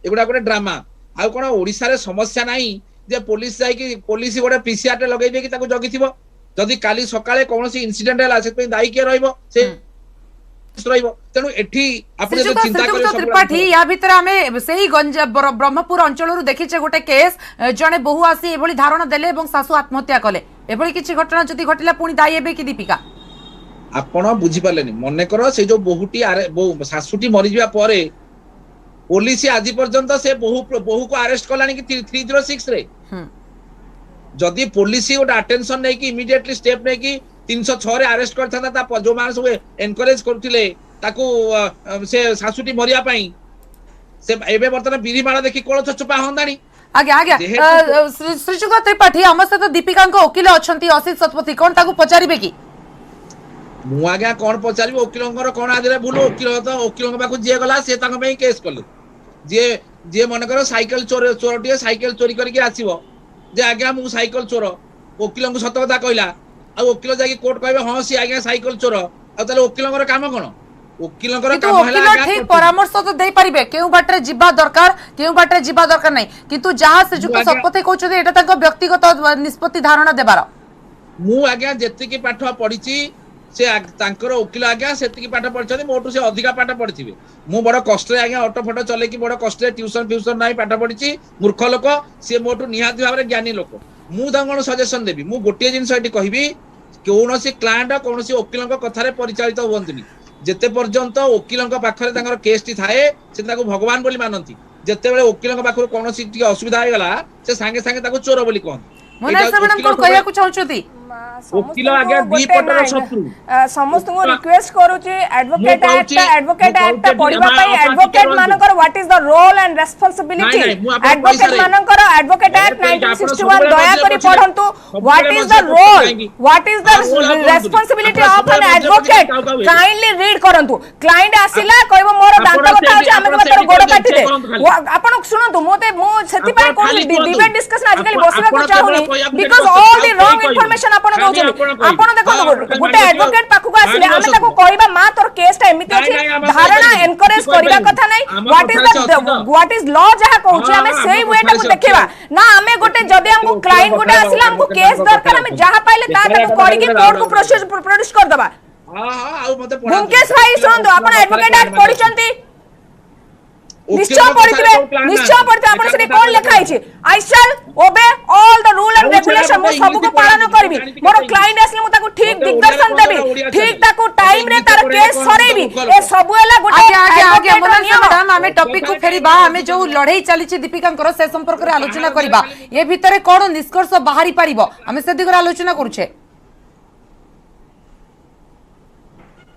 एगुडा गोटे ड्रामा आ कोन ओडिसा रे समस्या नाही जे पुलिस जाई कि पुलिस गोटे पीसीआर टे लगाई दे कि ताको जगिथिबो जदी काली सकाळे कोनोसी इंसिडेंट हला से दाई के रहइबो से रहइबो तेनु एठी आपण जे चिंता करे सब त्रिपाठी या भीतर हमें सेही गंज ब्रह्मपुर अंचल रु देखिचे गोटे केस जने बहु आसी एभली धारणा देले एवं सासु आत्महत्या कले एभली किछि घटना जदी घटिला पुनी दाई हेबे कि दीपिका आपण बुझी पालेनी मने करो से जो बहुटी सासुटी मरि जिबा परे पुलिस आज पर्यंत से बहु को अरेस्ट कलानी कि 306 रे जदी पुलिस गोटे अटेंशन नै कि इमीडिएटली स्टेप नै कि 306 रे अरेस्ट करथाना ता जो मान सब एनकरेज करथिले ताकू से सासुटी मरिया पई से एबे बर्तन बिरीमाळा देखि कोळथ चुपा हंदानी आगे आगे श्रीजुक्त त्रिपाठी हम सहित दीपिका वकील अछंती असित शतपथी कोन ताकू पचारिबे कि मु आज्ञा कौन पचारि वकील कौन आदि भूल वकील पाक जी गला सी केस कले जी मन कर साइकेल चोर साइकेल चोरी करके आसो जे आज्ञा मु साइकेल चोर वकील को सत कथा कहला आ वकील जाकि कोर्ट कहे हाँ सी आज्ञा साइकेल चोर ଆଉ ତାହେଲେ ଓକିଲଙ୍କର କାମ କଣ? ଓକିଲଙ୍କର କିନ୍ତୁ କାମ ହେଲା ଓକିଲ ଠିକ ପରାମର୍ଶ ତ ଦେଇ ପାରିବେ କେଉଁ ବାଟରେ ଯିବା ଦରକାର କେଉଁ ବାଟରେ ଯିବା ଦରକାର ନାହିଁ, କିନ୍ତୁ ଯାହା ଶ୍ରୀଯୁକ୍ତ ଶତପଥୀ କହୁଛନ୍ତି ଏଟା ତାଙ୍କ ବ୍ୟକ୍ତିଗତ ନିଷ୍ପତ୍ତି ଧାରଣା ଦେବାର। ମୁଁ ଆଜ୍ଞା ଯେତିକି ପାଠ ପଢିଛି ସେ ତାଙ୍କର ଓକିଲ ଆଜ୍ଞା ସେତିକି ପାଠ ପଢିଛନ୍ତି, ମୋଠୁ ସେ ଅଧିକା ପାଠ ପଢିଥିବେ। ମୁଁ ବଡ କଷ୍ଟରେ ଆଜ୍ଞା ଅଟୋ ଫଟୋ ଚଲେଇକି ବଡ କଷ୍ଟରେ ଟ୍ୟୁସନ ଫ୍ୟୁସନ ନାହିଁ ପାଠ ପଢିଛି, ମୂର୍ଖ ଲୋକ। ସିଏ ମୋଠୁ ନିହାତି ଭାବରେ ଜ୍ଞାନୀ ଲୋକ। ମୁଁ ତାଙ୍କୁ କଣ ସଜେସନ ଦେବି? ମୁଁ ଗୋଟିଏ ଜିନିଷ ଏଠି କହିବି, କୌଣସି କ୍ଲାଏଣ୍ଟ କୌଣସି ଓକିଲଙ୍କ କଥାରେ ପରିଚାଳିତ ହୁଅନ୍ତୁନି। ଯେତେ ପର୍ଯ୍ୟନ୍ତ ଓକିଲଙ୍କ ପାଖରେ ତାଙ୍କର କେସଟି ଥାଏ ସେ ତାକୁ ଭଗବାନ ବୋଲି ମାନନ୍ତି। ଯେତେବେଳେ ଓକିଲଙ୍କ ପାଖରୁ କୌଣସି ଟିକେ ଅସୁବିଧା ହେଇଗଲା ସେ ସାଙ୍ଗେ ସାଙ୍ଗେ ତାକୁ ଚୋର ବୋଲି କହନ୍ତି। ମୋନାଲିସା ମ୍ୟାଡାମ କଣ କହିବାକୁ ଚାହୁଁଛନ୍ତି? ଓକିଲ ଆଜ୍ଞା ଦି ପଟର ଶତ୍ରୁ। ସମସ୍ତଙ୍କୁ ରିକ୍वेଷ୍ଟ କରୁଛି ଆଡଭୋକେଟ ମୁଁ ଆକ୍ଟ କହୁଛି ପଢିବା ଆମ ପାଇଁ ଅପା ଆଡଭୋକେଟ ଟିକେ ମାନଙ୍କର what is the role and responsibility. ନାଇଁ, ମୁଁ ଆପଣଙ୍କୁ ଆଡଭୋକେଟ କହିସାରେ। ମାନଙ୍କର ଆଡଭୋକେଟ ଆକ୍ଟ ଆପଣ 1961 ସବୁବେଳେ ଦୟା ମଝିରେ କରି ପଶିଲେ। ପଢନ୍ତୁ। ସବୁବେଳେ ହ୍ୱାଟ ଇଜ ଦ ମଝିରେ ପଶିଲେ ରୋଲ, କାହିଁକି? ହ୍ୱାଟ ଇଜ ଦ ଆଉ ରୋଲ ଆଉ କୁହନ୍ତୁନି। ରେସ୍ପନ୍ସିବିଲିଟି ଆପଣ ଅଫ ଆନ୍ ସବୁବେଳେ ମଝିରେ ପଶିଲେ ଆଡଭୋକେଟ। କାଉ କାଉ ହେବେ। କାଇଣ୍ଡଲି ରିଡ କରନ୍ତୁ। କ୍ଲାଏଣ୍ଟ ଆସିଲା କହିବ ମୋର ଆପଣ ଦାନ୍ତ ବଥା ସେଇଠି- ହଉଛି ଆମେ ଆପଣ କହିବା ତୋର ସେଇଠି ଗୋଡ କହିଲେ କାଟି ଦେ। ସେ କରନ୍ତୁ ଖାଲି। ଆପଣ ଶୁଣନ୍ତୁ ମୁଁ ସେଥିପାଇଁ ଆପଣ ଖାଲି କହୁଛି କୁହନ୍ତୁ। ଡିବେଟ ଡିସ୍କସନ ଆଜିକାଲି ଆପଣ- ବସିବାକୁ ଆପଣ ଚାହୁଁନି, କେବଳ କହିବାକୁ ବିକଜ ଖାଲି ଅଲ୍ ଦି ବସିବେ, ରଙ୍ଗ ଆଉ କେହି ଇନଫର୍ମେସନ ଆପଣ କହିବେନି। ଦଉଛନ୍ତି। ଖାଲି ଆପଣ ଆପଣ କହିବେ। ଦେଖନ୍ତୁ ହଁ, ଆପଣ ଖାଲି ଗୋଟେ ମାଡ଼ି ଆଡଭୋକେଟ ବସିବେ। ପାଖକୁ ଆସିଲେ ମାଡ଼ି ଆମେ ତାକୁ ବସନ୍ତୁ। କହିବା ମା ତୋର କେସଟା ଏମିତି ନାଇଁ, ଅଛି, ନାଇଁ, ଆମେ ଧାରଣା କହିପାରିବୁନି। ଏନକରେଜ କିଛି କରିବା କହିପାରିବୁନି। କଥା ନାହିଁ। ଆମ ହ୍ୱାଟ ଇଜ କଥାରେ ସେ ଅଛି ତ? ହ୍ୱାଟ ଇଜ ଲ ଯାହା କହୁଛି ଆମେ ହଁ, ସେଇ ଆମ ୱେଟାକୁ କଥାରେ ସେ ଦେଖିବା ଅଛି। ନା। ଆମେ ଗୋଟେ ଯଦି ଆମକୁ କ୍ଲାଏଣ୍ଟ ଗୋଟେ ଆସିଲା ଆମକୁ କେସ୍ ଦରକାର ଆମେ ଯାହା ପାଇଲେ ତାକୁ କରିକି କୋର୍ଟକୁ ପ୍ରଡ୍ୟୁସ କରିଦବା। ହଁ ହଁ ଆଉ ମତେ ଭୁମକେଶ ଭାଇ ଶୁଣନ୍ତୁ, ଆପଣ ଆଡଭୋକେଟ ଆକ୍ଟ ପଢିଛନ୍ତି? ନିଶ୍ଚୟ ପଢିଥିବେ, ନିଶ୍ଚୟ ପଢିଥିବେ। ଆପଣ ସେଠି କଣ ଲେଖା ହେଇଛି? I shall obey all the rule and regulation. ମୁଁ ସବୁକୁ ପାଳନ କରିବି। ମୋର କ୍ଲାଏଣ୍ଟ ଆସିଲେ ମୁଁ ତାକୁ ଠିକ ଦିଗଦର୍ଶନ ଦେବି, ଠିକ ତାକୁ ଟାଇମ ରେ ତାର କେସ୍ ସରେଇବି। ଏ ସବୁ ହେଲା ଗୋଟେ ଆଜ୍ଞା ଆଜ୍ଞା ଆଜ୍ଞା advocate ର ମୋନାଲିସା ନିୟମ। ମ୍ୟାଡାମ ଆମେ ଟପିକ କୁ ଫେରିବା। ଆମେ ଯୋଉ ଲଢେଇ ଚାଲିଛି ଦୀପିକାଙ୍କର ସେ ସମ୍ପର୍କରେ ଆଲୋଚନା କରିବା। ଏ ଭିତରେ କଣ ନିଷ୍କର୍ଷ ବାହାରି ପାରିବ ଆମେ ସେ ଦିଗରେ ଆଲୋଚନା କରୁଛେ।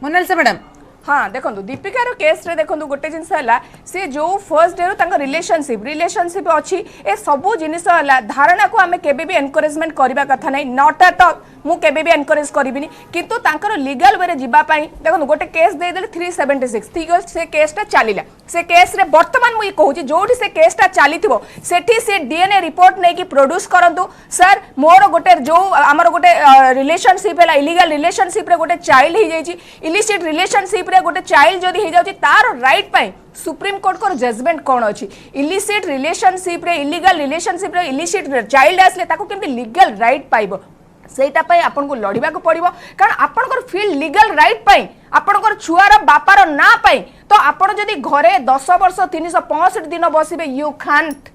ମୋନାଲିସା ମ୍ୟାଡାମ हाँ देखो दीपिकार केस रे देखो गोटे जिनस सी जो फर्स्ट डे रू रिलेशनशिप अच्छी ए सबू जिनस धारणा को आम के एनकरेजमेंट करने कथा नहीं नॉट एट ऑल मु केबे भी एनकरेज करिबिनी किंतु तांकर लीगल वे जीवा पाई देखो गोटे केस दे देले 376 ठीक है से केसटा चलिला से केस रे वर्तमान मु कहूँ जोठी से केसटा चलीथिबो सेठी से डीएनए रिपोर्ट नहीं कि प्रोड्यूस करंतु सर मोर गोटे जो आमर गोटे रिलेशनशिप है इलीगल रिलेशनशिप रे गोटे चाइल्ड हो जाइए इलिसिट रिलेशनशिप रे गोटे चाइल्ड जदि हो जाउची तार राइट पाई सुप्रीम कोर्ट को जजमेंट कौन अच्छी इलिसिट रिलेशनशिप रे इलीगल रिलेशनशिप रे इलिसिट चाइल्ड आसले ताको केमती लीगल राइट पाइबो सेटा पाई आपन को लड़िबा को पड़िबो कारण आपन फील लीगल राइट पाई आपन छुआर बापार ना पाई तो आपन जदि घरे 10 वर्ष 365 दिन बसिबे यू कांट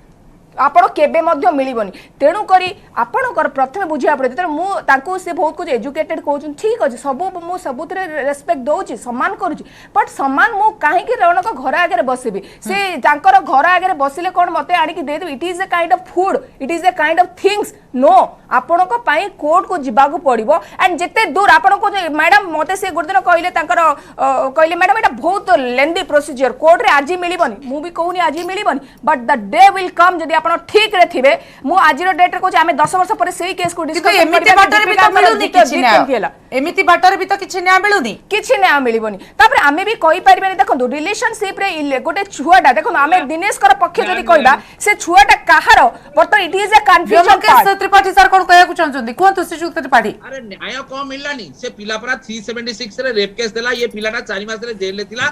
आपण केबे मध्य मिलिबनी तेणु करी आपणकर प्रथमे बुझिया पड़े जेते मु तांको से बहुत कुछ एजुकेटेड कहउछन ठीक अछि सब मु सबुतरे रेस्पेक्ट दउछि सम्मान करूछि बट सम्मान मु काहे कि रौनक घर आगे बसिबी से तांकर घर आगे बसिले कोन मते आडी कि दे दे it is a kind of food it is a kind of things no आपणक पाई कोर्ट को जिबाकू पड़िबो एंड जेते दूर आपणको मैडम मते से गुड दिन कहले तांकर कहले मैडम एटा बहुत लेंदी प्रोसीजर कोर्ट रे आजि मिलिबनी मु भी कहूनी आजि मिलिबनी but the day will come जदि आपण ठीक रे थिबे मु आजिरो डेट रे कहूची आमे 10 वर्ष पर सेही केस को डिस्कस एमिति बाटर भी तो मिलुनी किछि ना एमिति बाटर भी तो किछि ना मिलुनी किछि ना मिलिबनी तापर आमे भी कहि परिबेनी देखो रिलेशनशिप रे गोटे छुआटा देखो आमे दिनेश कर पक्ष जदि कहबा से छुआटा काहार but it is a confusion K Tripathi sir कोन कहया चाहछन कोन से जुक्त त्रिपाठी अरे न्याय को मिललानी से पिला परा 376 रे रेप केस देला ये पिलाटा 4 मास रे जेल ले थिला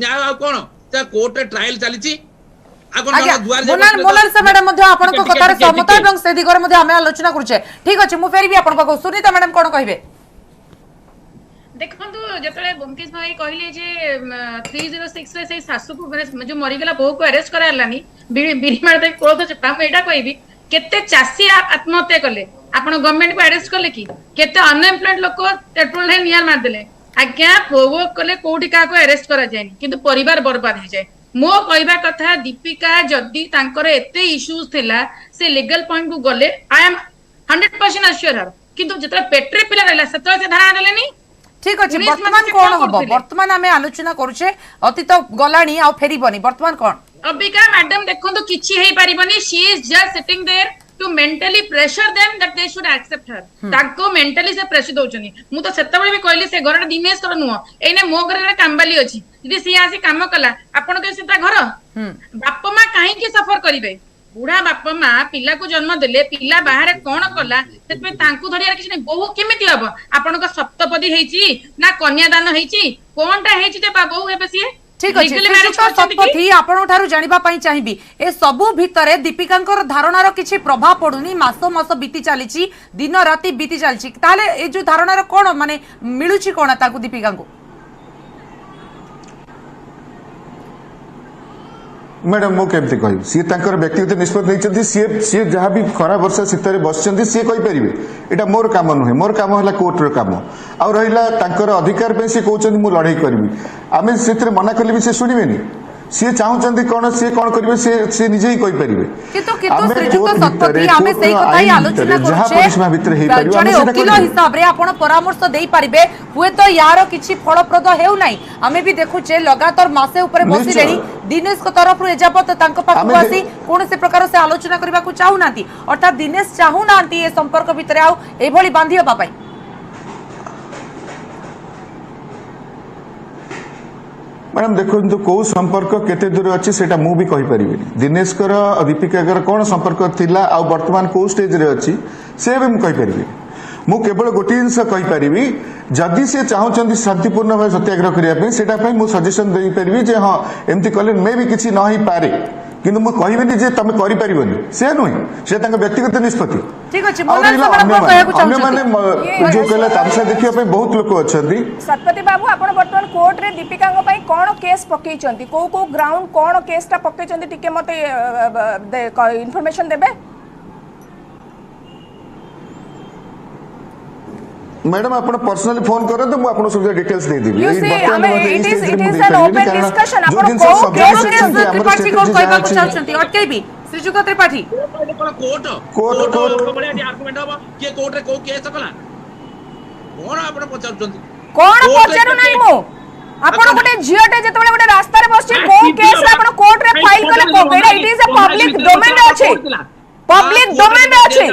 न्याय आ कोन से कोर्ट रे ट्रायल चलीची मोनालिसा मैडम आपण कथार सहमत और से दिगरे आम आलोचना करुचे ठीक अच्छे मुझे फेरबी आप सुनीता मैडम कौन कहे देखो जो बुमकेश भाई कहले जे 306 रे से सासु को जो मरीगला बहु को अरेस्ट करालानी बिरीमार दे कोथ चपा हम एटा कहबी केते चासी आत्महत्या कले आपण गवर्नमेंट को अरेस्ट कले कि केते अनएम्प्लॉयड लोक पेट्रोल है नियर मार देले आज्ञा प्रोवोक कले कोठी का को अरेस्ट करा जायनी किंतु परिवार बर्बाद हो जाए मो कहबा कथा दीपिका जदी तांकर एते इश्यूज थिला से लीगल पॉइंट को गले आई एम 100% अश्योर हर किंतु जतरा पेट्रे पिला रहला सतरा से धारा देलेनी ठीक अछि वर्तमान कोन होबो वर्तमान हमें आलोचना करूछे अतीत गलानी आ फेरीबनी वर्तमान कोन अबिका मैडम देखंतु किछि हेई परिबनी she is just sitting there to mentally pressure them that they should accept her ताको मेंटली से प्रेशर दोचनी मु तो सेतबेले भी कहली से घर दिनेश कर नुह एने मो घर रे कामबाली अछि जदी सी आसी काम कला आपण के सेता घर बाप मां काहे के सफर करिवे बुढ़ा बापा माँ पिला को जन्म देले पिला बाहर कौन कला से धरिया किसी नहीं बहु केमी हम आपण सप्तपदी है ना कन्यादान है कौनटा है बहु हे सी ठीक अच्छे सतपथी आपठार जाना चाहिए ए सबू भितर दीपिका धारणार किसी प्रभाव पड़ूनी मास मास बीती चली दिन राति बीती चली ताले ए जो धारणार कौन माने मिलूँ कौन दीपिका को मैडम मु केमती कह सी व्यक्तिगत निष्पत्ति नहीं सी जहाँ भी खरा वर्षा शीत बस सी कहींपर यहाँ मोर कम नुहे मोर कम है कोर्टर कम आ रहा अधिकार सी कहते मुझे लड़ाई करी आम से मना कले भी सी शुणे सी चाहते कौन सी कौन करेंगे सी निजे ही कहींपर हिसाब रे आपण परामर्श दे पारिबे हुए तो यार किछि फलप्रद हेउ नाही आमे भी देखुचे लगातार मासे ऊपर बसिलेनी दिनेश को तरफ रु एजाबत तांको पाखु आसी कोन से प्रकार से आलोचना करबा को चाहू नांती अर्थात दिनेश चाहू नांती ए संपर्क भितरे आ एभली बांधी होबा पई मैडम देखो कौ संपर्क केते दूर अच्छी से मु भी कहीपर दिनेश दीपिका कौन संपर्क थिला आ वर्तमान कौ स्टेज रे अच्छी से भी मुझे कहीपर मु केवल गोटे जिनस कहीपरि जदि से चाहते शांतिपूर्ण भाव सत्याग्रह करने मुझे सजेसन दे पारि हाँ एमती कले मे भी किसी न ही पारे किंतु मुझे कहबेनि जे तुम करि से नुहे से व्यक्तिगत निष्पत्ति ठीक अछि जो कहला तामसा देखिया बहुत लोक अच्छी सतपति बाबू आपण वर्तमान कोर्ट रे दीपिका कौन केस पकईचंती को ग्राउंड कौन केसटा पकईचंती टिके मते इन्फॉर्मेशन देबे मैडम आप पर्सनली फोन करते मुझे आपको सब details they Devi it is an open discussion आपण को केस त्रिपाठी को कहबा को चाहछंती अटकेबी श्रीजुगत त्रिपाठी कोर्ट बड़े आर्गुमेंट हो के कोर्ट रे को केस कला कोन आपण पचारछंती कोन पचारु नाही मो आपण गोटे जियोटे जेतबेले गोटे रास्ता रे बसछि को केस रे आपण कोर्ट रे फाइल कले को बेटा it is a public domain रे अछि पब्लिक डोमेन रे अछि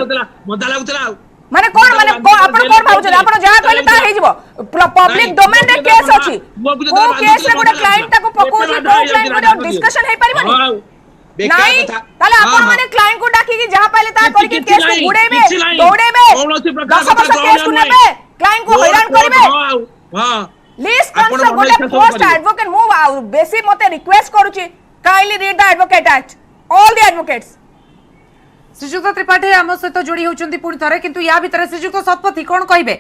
मजा लागुतला माने कोन माने आपण कोन भाउ छथि आपण जहा कहले ता हे जिवो पब्लिक डोमेन रे केस अछि को केस रे गोटे क्लाइंट ताको पकोछि को क्लाइंट गोटे डिस्कशन हे परिबनी नाही ताले आपण माने क्लाइंट को डाकी कि जहा पहले ता करके केस को गुडेबे दौड़ेबे 10 वर्ष केस को नेबे क्लाइंट को हैरान करबे हां लिस्ट कौन गोटे पोस्ट एडवोकेट मु बेसी मते रिक्वेस्ट करूची kindly read the advocate act all the advocates श्रीजुक्त त्रिपाठी आम सहित जोड़ी होती पुणी थे किंतु या भितर श्रीजुक्त सतपथी कौन कहे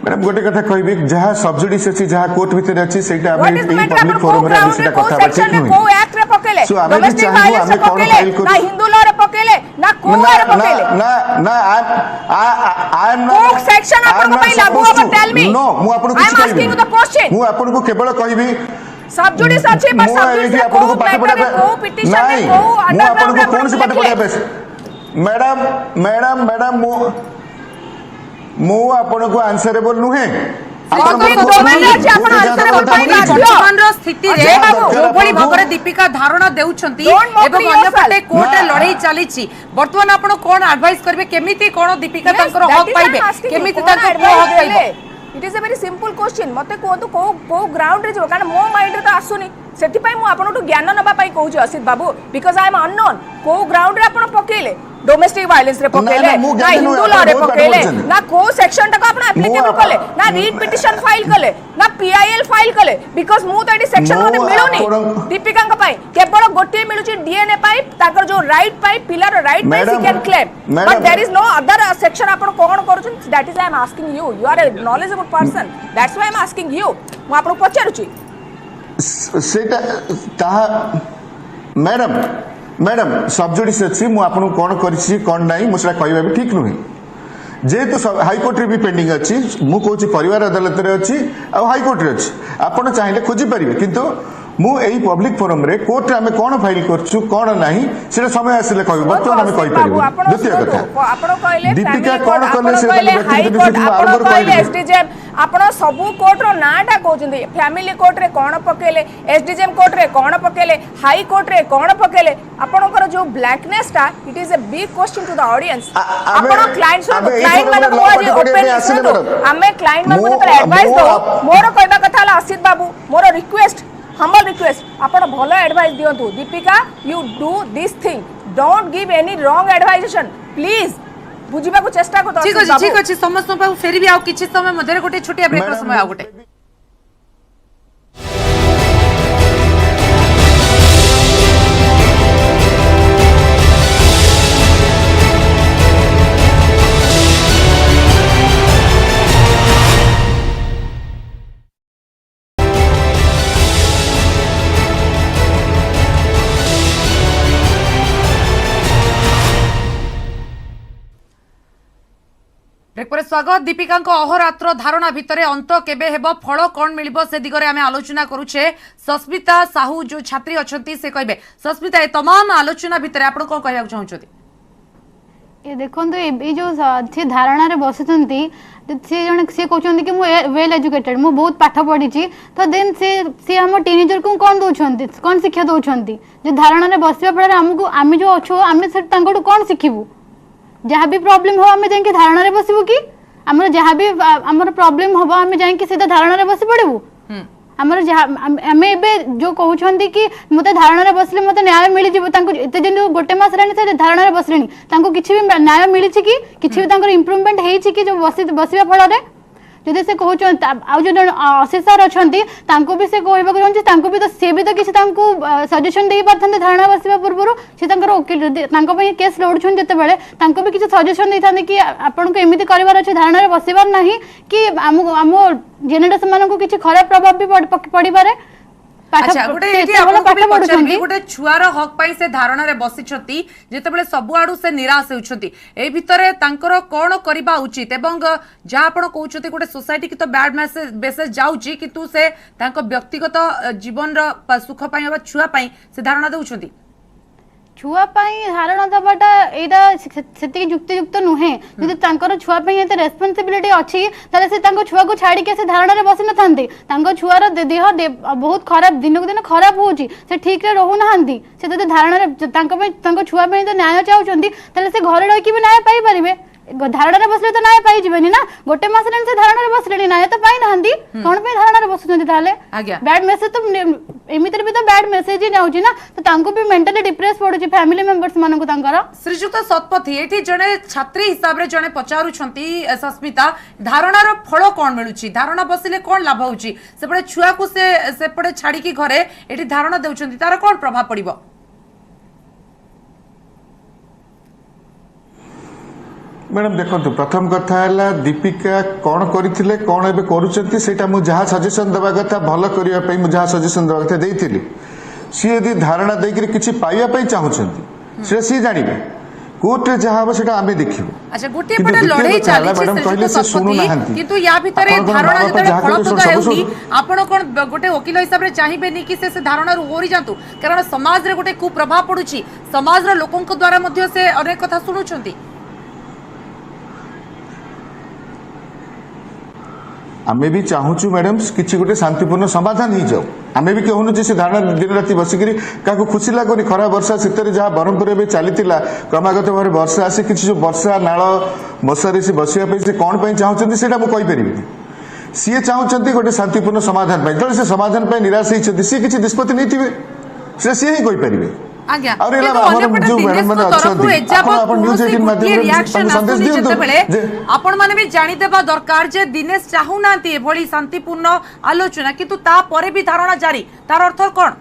मैडम गोटे कथा कहबी जहाँ सब्जुडिस अछि जहाँ कोर्ट भितर अछि सेटा आमे पब्लिक फोरम रे सेटा कथा बा ठीक नै को एक्ट रे पकेले सो आमे भी चाहबो आमे कोन फाइल को ना हिंदू लॉ रे पकेले ना को रे पकेले ना ना आई एम को सेक्शन आपन को लागू हो टेल मी नो मु आपन आई एम आस्किंग द क्वेश्चन मु आपन को केवल कहबी सब्जुडिस अछि पर सब्जुडिस आपन को पाठ पढ़ा को पिटिशन में को मु आपन को कोन से पाठ पढ़ा बेस मैडम मैडम मैडम मु आपन को आंसरेबल नुहे स्थिति दीपिका धारणा देउछंती एवं अन्य पटे कोर्ट लड़ाई चली वर्तमान आपण कोन एडवाइस करबे केमिति कोन दीपिका तांकर हक पाइबे केमिति तांकर हक पाइबे it is a very simple question मते कहतु को ग्राउंड रे जो कारण मो माइंड रे तो आसुनी सेति पई मु आपन तो ज्ञान नबा पई कहूची असित बाबू बिकॉज़ आई एम अननोन को ग्राउंड रे आपण पकेले डोमेस्टिक वायलेंस रे पकेले ना हिंदू लॉ रे पकेले ना को सेक्शन तक आपण एप्लीकेबल कले ना रीड पिटिशन फाइल कले ना पीआईएल फाइल कले बिकॉज़ मु तो एडी सेक्शन मते मिलुनी दीपिका का पई केवल गोटे मिलुची डीएनए पाई ताकर जो राइट पाई पिलर राइट पाई she can claim but there is no other section आपण कोन करूछन that is I am asking you are a knowledgeable person that's why I am asking you मु आपण पचारुची सेटा ताहा मैडम मैडम सब्जुडिस अच्छी मु आपन कोन करिछि कोन नाही मुसरा कहबा भी ठीक नुहे जेहेतु हाई कोर्ट रे भी पेंडिंग अच्छी मु कहूछि परिवार अदालत रे अच्छी आ हाई कोर्ट रे अच्छी आपन चाहिले खोजि परिबे किंतु मु एई पब्लिक फोरम रे कोर्ट रे हमें कोन फाइल करछु कोन नाही सेटा समय आसिले कहबो बर्तमान हमें कहि परिबे द्वितीय कथा आपण कहले दीपिका कोन करले से हाई कोर्ट आपण कहले एसडीजेएम आपण सबु कोर्ट रो नाटा कहउछन्ती फैमिली कोर्ट रे कोन पकेले एसडीजेएम कोर्ट रे कोन पकेले हाई कोर्ट रे कोन पकेले आपनकर जो ब्लैकनेस ता it is a big question to the audience आपण क्लाइंट माने को आज ओपन हमें क्लाइंट माने को एडवाइस दो मोर कहबा कथा ला असित बाबू मोर रिक्वेस्ट हम्बल रिक्वेस्ट आपण भलो एडवाइस दियंतु Deepika you do this thing don't give any wrong advisation please बुझिबा को चेष्टा को ठीक अछि समस्त पाउ फेरि भी आ किछि समय मध्ये गोटे छोटिया ब्रेक रो समय आ गोटे स्वागत दीपिका अहोरात्र धारणा भितर अंत केबे हेबो फल कौन मिलिबो से दिगरे आमे आलोचना करूछे सस्मिता साहू जो छात्री अछंती से कहबे सस्मिता ए तमाम आलोचना भितर आपण को कहया चाहछथि ये देखंतु ए जो से धारणा रे बसचंती से जने से कहउछंती कि मु वेल एजुकेटेड मु बहुत पाठ पढी छी तो देन से हम टीनेजर को कोन दोछंती कोन शिक्षा दोछंती जे धारणा रे बसिबा पडा हमकु आमी जो अछो आमी से तांगडू कोन शिखिबू जहाँ भी प्रॉब्लम हो आमे जाके धारणा रे बसिबू कि हमर जहाँ भी हमर प्रॉब्लम हो आमे जाके सीधा धारणा रे बसि पड़बू हमर जहाँ आमे एबे जो कहउछंती कि मते धारणा रे बसले मते न्याय मिलि जिवो तांको एते दिन गोटे मास रानी से धारणा रे बसलेनी तांको किछि भी न्याय मिलि छि कि किछि भी तांकर इंप्रूवमेंट हेइ छि कि जो बसिबा फल रे जदि से कहउछन आ जो आशीष सर अछंती तांको भी से कहबा कहउछ तांको भी तो से भी तो किछि तांको सजेशन देई पारथन धारणा बसिबा पूर्व से तांकर वकील तांको पे केस लड़छन जते बेले तांको भी किछि सजेशन देइथाने कि आपन को एमिति करबार अछि धारणा रे बसिबार नाही कि हम जेनेरेशन मानन को किछि खराब प्रभाव भी पड़ी पारे अच्छा गोटे एठी आपन को पछाबी गोटे छुआर हक पई से धारणा रे बसिछती जेते बेले सब आडू से निराश हेउछती ए भितरे तांकर कोन करिबा उचित एवं जा आपन कहउछती गोटे सोसाइटी की तो बैड मैसेज जाउची किंतु से तांको व्यक्तिगत जीवन रो सुख पई बा छुआ पई से धारणा देउछती छुआ पाई धारणा दबाटा एटा सेति युक्ति युक्त नुहे जदि तांकर छुआ पाई एते रेस्पोंसिबिलिटी अछि ताले से तांको छुआ को छाडी के से धारणा रे बसि न थांती तांको छुआर देह बहुत खराब दिन को दिन खराब होउची से ठीक रे रहु नहंती से जदि धारणा रे तांको छुआ पाई तो न्याय चाहउचंती ताले से घर रही कि भी न्याय पाई परिबे धारणा रे बसले तो न्याय पाई जिबेनी ना गोटे मास रे से धारणा रे बसलेनी न्याय तो पाई नहंती कोन पे धारणा रे बसुचंती ताले बैड मैसेज तो एमितर भी तो बैड मैसेज ही जाउची ना तो तांको भी मेंटली डिप्रेस पडुची फैमिली मेंबर्स मानन को तांकर श्रीजुक्त सतपथी एठी जने छात्री हिसाब रे जने पचारुछंती सस्मिता धारणा रो फळ कोन मिलुची धारणा बसिले कोन लाभ होउची सेपडे छुआ को से पडे छाडी की घरे एठी धारणा देउछंती तार कोन प्रभाव पडिबो मैडम देखो प्रथम कथा है दीपिका कौन करथिले कौन एबे करूचंती सेटा मु जहा सजेशन देबा कथा भलो करिया पई मु जहा सजेशन देबा कथा देइथिली सी यदि धारणा देकरी किछि पाइया पई चाहुचंती से सी जानिबे कोर्ट रे जहा हो सेटा आमे देखिबो अच्छा गोटे पटे लड़ाई चाली मैडम कहले से सुनु नाहंती किंतु या भितरे धारणा जते फलप्रद हेउनी आपण कोन गोटे वकील हिसाब रे चाहिबेनी कि से धारणा रो ओरी जांतु कारण समाज रे गोटे कु प्रभाव पडुची समाज रे लोकन को द्वारा मध्ये से अनेक कथा सुनुचंती आमे भी चाहूचु मैडम किसी गोटे शांतिपूर्ण समाधान हो जाऊ आमे भी कहूनु जे से धारणा दिन राति बसिकरी काको खुशी लागोनी खरा वर्षा शीतरे जहाँ ब्रह्मपुर में चलीथिला क्रमागत भाव वर्षा आसे किसी जो वर्षा नाल मशारे से बसिया से कौन पे चाहूचंती सेटा मु कहि परिबिनी सी चाहूचंती गोटे शांतिपूर्ण समाधान पे जब से समाधान पे निराश होइछंती सी किछि निष्पत्ति नैथिबे से सी ही कहि परिबे आज्ञा और एला हमर जो मैडम माने अछंती आपण न्यूज 18 माध्यम संदेश दियंतु आपण माने भी जानि देबा दरकार जे दिनेश चाहू नांती एभली शांतिपूर्ण आलोचना किंतु ता परे भी धारणा जारी तार अर्थ कोन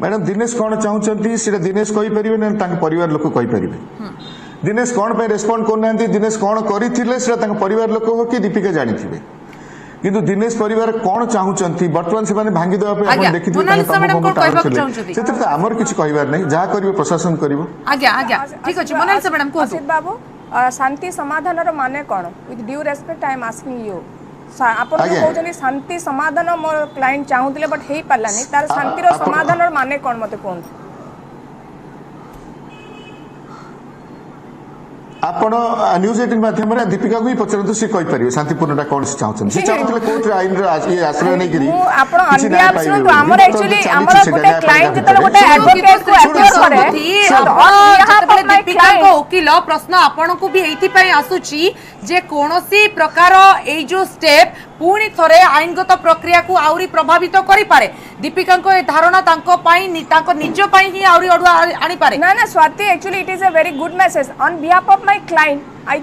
मैडम दिनेश कौन चाहूचंती सेटा दिनेश कहि परिबे न तांक परिवार लोक कहि परिबे दिनेश कौन पे रेस्पोंड करनांती दिनेश कौन करिथिले सेटा तांक परिवार लोक हो कि दीपिका जानिथिबे किंतु दिनेश परिवार कौन चाहूचंती वर्तमान से माने भांगी देबा पे आपण देखिथिबे सेते हमर किछि कहिबार नै जा करिवो प्रशासन करिवो आज्ञा ठीक अछि मोनालिसा मैडम को असित बाबू शांति समाधान रो माने कोन with due respect I am asking you आपण कहउछनी शांति समाधान मोर क्लाइंट चाहूतिले बट हेई पालानी तार शांति रो समाधान रो माने कोन मते कोन ଆପଣ ନ୍ୟୁଜ 18 ମାଧ୍ୟମରେ ଦୀपिକା ବି ପଚାରନ୍ତୁ ସେ କହିପାରିବେ ଶାନ୍ତିପୂର୍ଣ୍ଣଟା କଣ ସେ ଚାହୁଁଛନ୍ତି ସେ ଚାହୁଁଥିଲେ କୋର୍ଟରେ ଆଇନର ଆଶ୍ରୟ ନେଇକିରି ମୁଁ ଆପଣ ଅନବିହାଫ ଶୁଣନ୍ତୁ ଆମର एक्चुअली ଆମର ଗୋଟେ କ୍ଲାଏंट ଯେତେବେଳେ ଗୋଟେ ଆଡଭୋକେଟ को अपियर करे ଯେତେବେଳେ ଦୀପିକାଙ୍କ ଓକିଲ ପ୍ରଶ୍ନ ଆପଣଙ୍କୁ ବି ଏଇଥିପାଇଁ ଆସୁଛି ଯେ କୌଣସି ପ୍ରକାର ଏଇ ଯୋଉ ଷ୍ଟେପ ପୁଣି ଥରେ ଆଇନଗତ ପ୍ରକ୍ରିୟାକୁ ଆହୁରି ପ୍ରଭାବିତ କରିପାରେ ଦୀପିକାଙ୍କ ଏ ଧାରଣା ତାଙ୍କ ପାଇଁ ତାଙ୍କ ନିଜ ପାଇଁ ହିଁ ଆହୁରି ଅଡୁଆ ଆଣିପାରେ ना ना Swati actually it is a very good message on behalf of my client I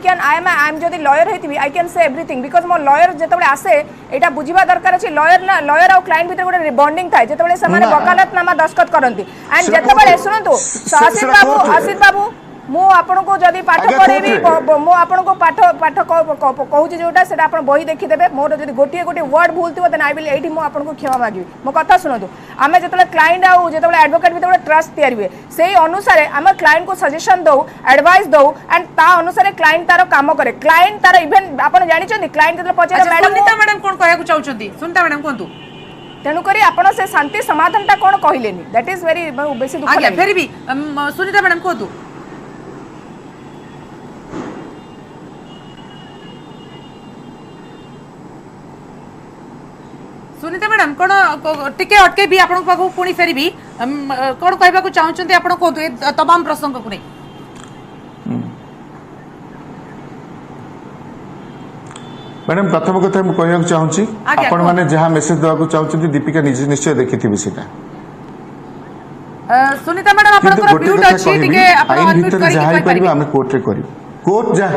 am जदी लॉयर हेतिबी I can say everything because मो लॉयर जेतबे आसे एटा बुझिबा दरकार अछि लॉयर और क्लाइंट भीतर गोटे बॉन्डिंग थाए जेतबे समान वकालतनामा दस्तखत करंती एंड जेतबे सुनंतु आसिफ बाबू मु आपन को जदी पाठ पढेबी मु आपन को पाठ कहूची जोटा सेटा आपन बही देखि देबे मोर जदी गोटे गोटे वर्ड भूल थिबो देन आई विल एठी मु आपन को क्षमा मागिबी मो कथा सुनंतु आमे जेतबे क्लाइंट आ जेतबे एडवोकेट भीतर ट्रस्ट तयार हुए सेही अनुसार आमे क्लाइंट को सजेशन दउ एडवाइस दउ एंड ता अनुसार क्लाइंट तारो काम करे क्लाइंट तारो इवन आपन जानि छथि क्लाइंट जेतबे पछे सुनीता मैडम कोन कहया को चाहउछथि सुनीता मैडम कोंतु तेणु करी आपण से शांति समाधान ता कोन कहिलेनी दैट इज वेरी बेसी दुख आगे फेर भी सुनीता मैडम कोंतु सुनीता मैडम कौन टिके अटके भी आपन पाखु पुणी फेरबी कौन कहबा को चाहउछन्ती आपन कोंतु ए तमाम प्रसंग को नै मैडम प्रथम कथा मु कहया चाहूची आपण माने जहां मेसेज देवा को चाहउछन्ती दीपिका निश्चय देखिथिबि सेटा सुनीता मैडम आपन को म्यूट अछि टिके आपन अनम्यूट करि जहां परिबा हम कोर्ट रे करिब कोर्ट जा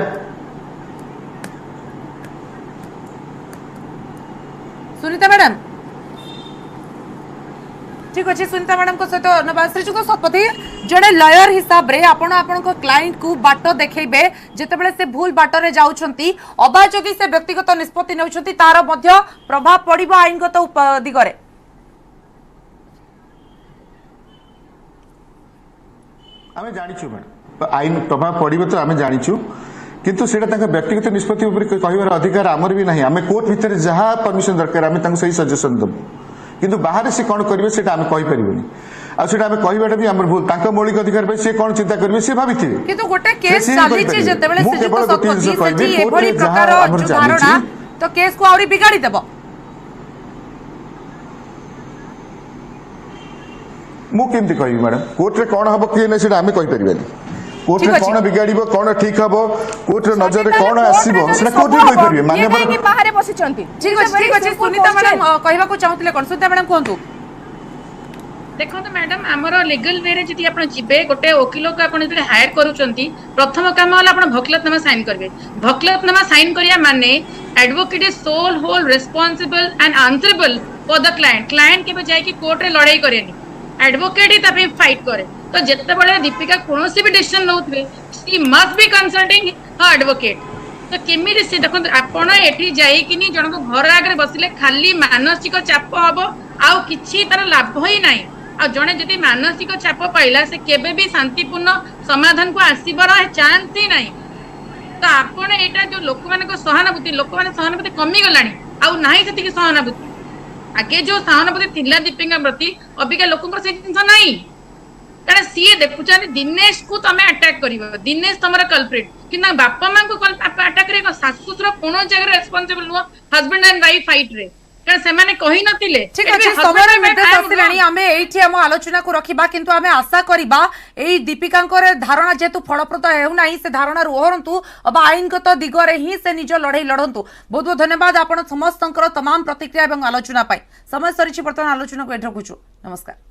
सुनीता मैडम ठीक अच्छे सुनीता मैडम को सहित श्रीजुक्त शतपथी जड़े लयर हिसाब रे आपण को क्लाइंट को बाट देखेबे जेतेबेले से भूल बाटरे जाउछंती अबा जदि से व्यक्तिगत निष्पत्ति नेउछंती तार मध्य प्रभाव पड़िबो आईनगत दिगरे आमे जानिछु मैडम आईन प्रभाव पड़िबो तो आमे जानिछु किंतु सेटा ताका व्यक्तिगत निष्पत्ति ऊपर कहिबार अधिकार हमर भी नहीं आमे कोर्ट भीतर जहां परमिशन दरकार आमे तांको सही सजेशन दबु किंतु बाहर से कोन करबे सेटा आमे कहि परिबोनी आ सेटा आमे कहिबाटा भी हमर भूल तांको मौलिक अधिकार पे से कोन चिंता करबे से भाबिथिबे किंतु गोटे केस चाली छि जेतेबेले से जो सत्पथी सेठी एभली प्रकार जो धारणा तो केस को आउरी बिगाड़ी देबो मु केमति कहिबी मैडम कोर्ट रे कोन हबो कि नै सेटा आमे कहि परिबेनी कोर्ट रे कोन बिगाड़िबो कोन ठीक हबो कोर्ट रे नजर रे कोन आसीबो सेटा कोर्ट रे कहि परिबे मान्यवर कि बाहर बसिचंती ठीक अछि सुनीता मैडम कहबा को चाहूतिले कोन सुनीता मैडम कोंतु देखो तो मैडम आमर लीगल वे रे जति आपण जिबे गोटे वकील को आपण जति हायर करूचंती प्रथम काम होला आपण भकलतनामा साइन करबे भकलतनामा साइन करिया माने advocate is sole whole responsible and answerable for the client client के जाय कि कोर्ट रे लड़ाई करेनी एडवोकेट ही तपे फाइट करे तो जिते बड़े दीपिका कौन भी डिसीजन नौथे she must be consulting her advocate तो केमी से देखो आपण एठी जाई कि जन को घर आगे बसिले खाली मानसिक चाप हम आउ किछि तार लाभ ही नाही आ जने जदि मानसिक चाप पाइला से केबे भी शांतिपूर्ण समाधान को आसीबार चांस ही नाही तो आपण एटा जो लोक मान को सहानुभूति कमी गलानी आउ नाही सेति की सहानुभूति आगे जो सहानुभूति थिला दीपिका प्रति अबिका लोकंकर से जिंस नाही कारण सीए देखुछन दिनेश को तमे अटैक करिवो दिनेश तमरा कल्प्रिट कि ना बापा मां को अटैक रे सासु ससुर कोनो जगह responsible no husband and wife fight रे कारण से माने कहि नथिले ठीक अछि समय निर्देश आसिलानी हमें एठी हम आलोचना को रखिबा किंतु हमें आशा करिबा एई दीपिकांकर धारणा जेतु फलप्रद हेउ नाही से धारणा रोहरंतु अब आईनगत दिगरे ही से निज लड़ाई लड़ंतु बहुत बहुत धन्यवाद आपण समस्तंकर तमाम प्रतिक्रिया एवं आलोचना पाई समय सरिछि वर्तमान आलोचना को एठ रखुछु नमस्कार।